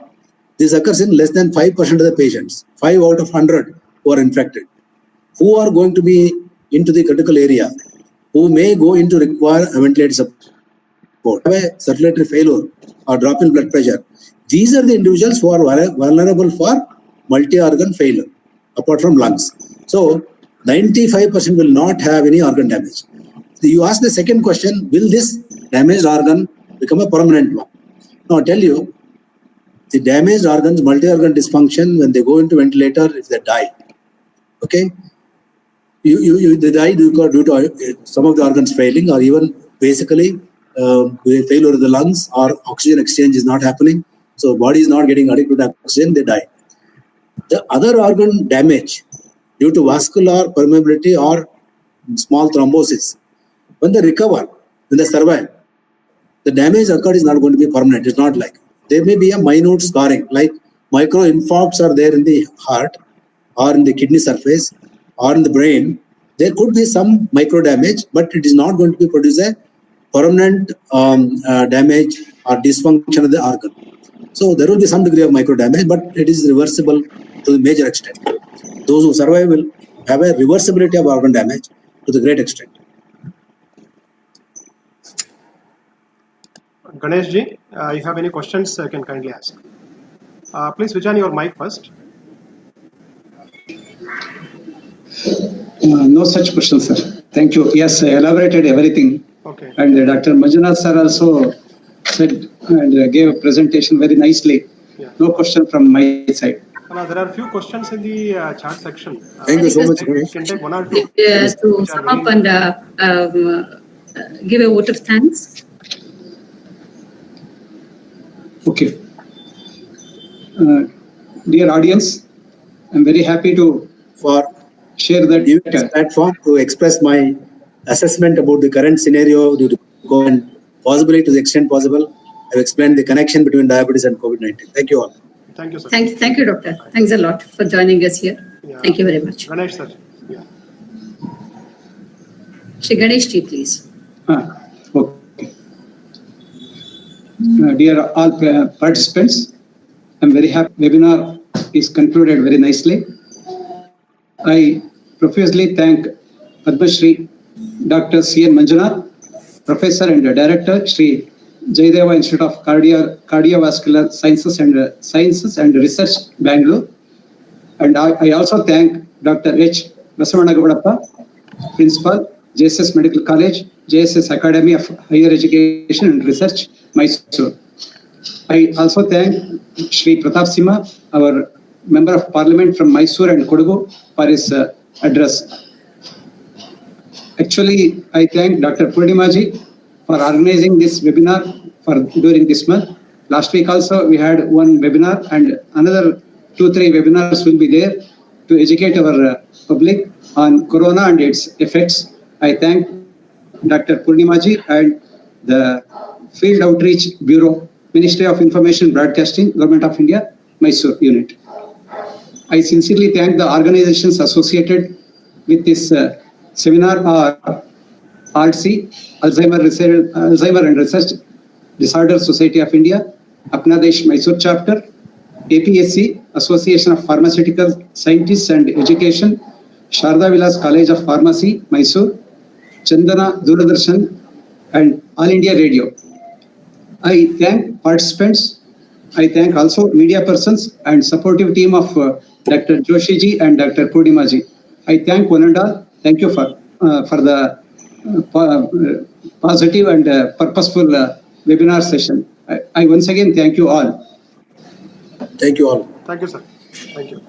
this occurs in less than 5% of the patients, 5 out of 100 who are infected, who are going to be into the critical area, who may go into require a ventilator support, circulatory failure or drop in blood pressure. These are the individuals who are vulnerable for multi-organ failure, apart from lungs. So 95% will not have any organ damage. You ask the second question, will this damaged organ become a permanent one? Now, I'll tell you, the damaged organs, multi-organ dysfunction, when they go into ventilator, if they die, okay, they die due to some of the organs failing, or even basically failure of the lungs, or oxygen exchange is not happening, so body is not getting adequate oxygen, they die. The other organ damage due to vascular permeability or small thrombosis, when they recover, when they survive, the damage occurred is not going to be permanent. It's not like, there may be a minute scarring, like micro infarcts are there in the heart or in the kidney surface or in the brain. There could be some micro damage, but it is not going to be produce a permanent damage or dysfunction of the organ. So there will be some degree of micro damage, but it is reversible to the major extent. Those who survive will have a reversibility of organ damage to the great extent. Ganesh ji, you have any questions, you can kindly ask. Please switch on your mic first. No such question, sir. Thank you. Yes, elaborated everything. Okay. And Dr. Manjunath sir also said and gave a presentation very nicely. Yeah. No question from my side. There are a few questions in the chat section. Thank you so much, You Ganesh. can take one or two. To sum up and give a vote of thanks. Okay. Dear audience, I'm very happy to share that Give this platform to express my assessment about the current scenario due to COVID and possibly to the extent possible. I've explained the connection between diabetes and COVID-19. Thank you all. Thank you, sir. Thank you, Doctor. Thanks a lot for joining us here. Yeah. Thank you very much. Ganesh, sir. Yeah. Shri Ganesh ji, please. Okay. Dear all participants, I'm very happy. Webinar is concluded very nicely. I profusely thank Padma Shri Dr. C. N. Manjunath, Professor and Director, Shri Jayadeva Institute of Cardiovascular Sciences and Research, Bangalore. And I also thank Dr. H. Basavanagaudappa, Principal, JSS Medical College, JSS Academy of Higher Education and Research, Mysore. I also thank Shri Pratap Sima, our Member of Parliament from Mysore and Kodagu, for his address. Actually, I thank Dr. Purnimaji for organizing this webinar during this month. Last week also we had one webinar, and another 2-3 webinars will be there to educate our public on corona and its effects. I thank Dr. Purnimaji and the Field Outreach Bureau, Ministry of Information Broadcasting, Government of India, Mysore unit. I sincerely thank the organizations associated with this seminar, ARDC, Alzheimer and Research Disorder Society of India, Apna Desh Mysore Chapter, APSC, Association of Pharmaceutical Scientists and Education, Sharda Vilas College of Pharmacy, Mysore, Chandana Doordarshan, and All India Radio. I thank participants. I thank also media persons and supportive team of Dr. Joshi ji and Dr. Purnima ji. I thank one and all. Thank you for the positive and purposeful webinar session. I once again thank you all. Thank you all. Thank you, sir. Thank you.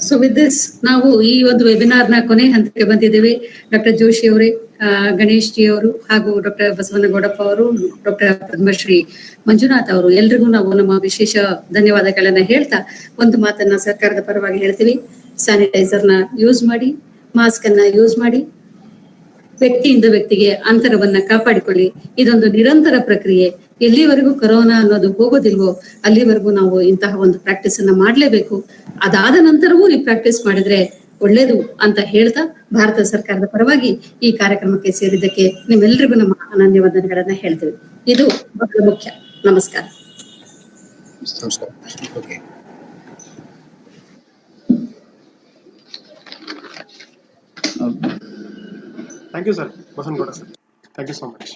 So with this ನಾವು ಈ ಒಂದು ವೆಬಿನಾರ್ನ ಕೊನೆ ಹಂತಕ್ಕೆ ಬಂದಿದ್ದೇವೆ. Doctor Joshi ಅವರೇ, Ganesh G ಅವರು ಹಾಗೂ doctor ಬಸವನಗೌಡಪ್ಪ ಅವರು, ಡಾಕ್ಟರ್ ಪದ್ಮಶ್ರೀ ಮಂಜುನಾಥ್ ಅವರು, ಎಲ್ರಿಗೂ ನಾವು ನಮ್ಮ ವಿಶೇಷ ಧನ್ಯವಾದಗಳನ್ನ ಹೇಳ್ತಾ ಒಂದು ಮಾತನ್ನ ಸರ್ಕಾರದ ಪರವಾಗಿ ಹೇಳ್ತೀವಿ. ಸ್ಯಾನಿಟೈಸರ್ನ ಯೂಸ್ ಮಾಡಿ, ಮಾಸ್ಕ್ ಅನ್ನ ಯೂಸ್ ಮಾಡಿ, ವ್ಯಕ್ತಿಯಿಂದ ವ್ಯಕ್ತಿಗೆ ಅಂತರವನ್ನ ಕಾಪಾಡಿಕೊಳ್ಳಿ. ಇದೊಂದು ನಿರಂತರ ಪ್ರಕ್ರಿಯೆ. ಎಲ್ಲಿವರೆಗೂ ಕೊರೋನಾ ಅನ್ನೋದು ಹೋಗೋದಿಲ್ವೋ ಅಲ್ಲಿವರೆಗೂ ನಾವು ಇಂತಹ ಒಂದು ಪ್ರಾಕ್ಟೀಸ್ ಅನ್ನ ಮಾಡ್ಲೇಬೇಕು. ಅದಾದ ನಂತರವೂ ಈ ಪ್ರಾಕ್ಟೀಸ್ ಮಾಡಿದ್ರೆ ಒಳ್ಳೇದು ಅಂತ ಹೇಳ್ತಾ ಭಾರತ ಸರ್ಕಾರದ ಪರವಾಗಿ ಈ ಕಾರ್ಯಕ್ರಮಕ್ಕೆ ಸೇರಿದ್ದಕ್ಕೆ ನಿಮ್ಮೆಲ್ಲರಿಗೂ ನಮ್ಮ ಅನನ್ಯವಂದನೆಗಳನ್ನ ಹೇಳ್ತೇವೆ. ಇದು ಬಹಳ ಮುಖ್ಯ. ನಮಸ್ಕಾರ. Okay. Thank you, sir. Basan Goda, sir. Thank you so much.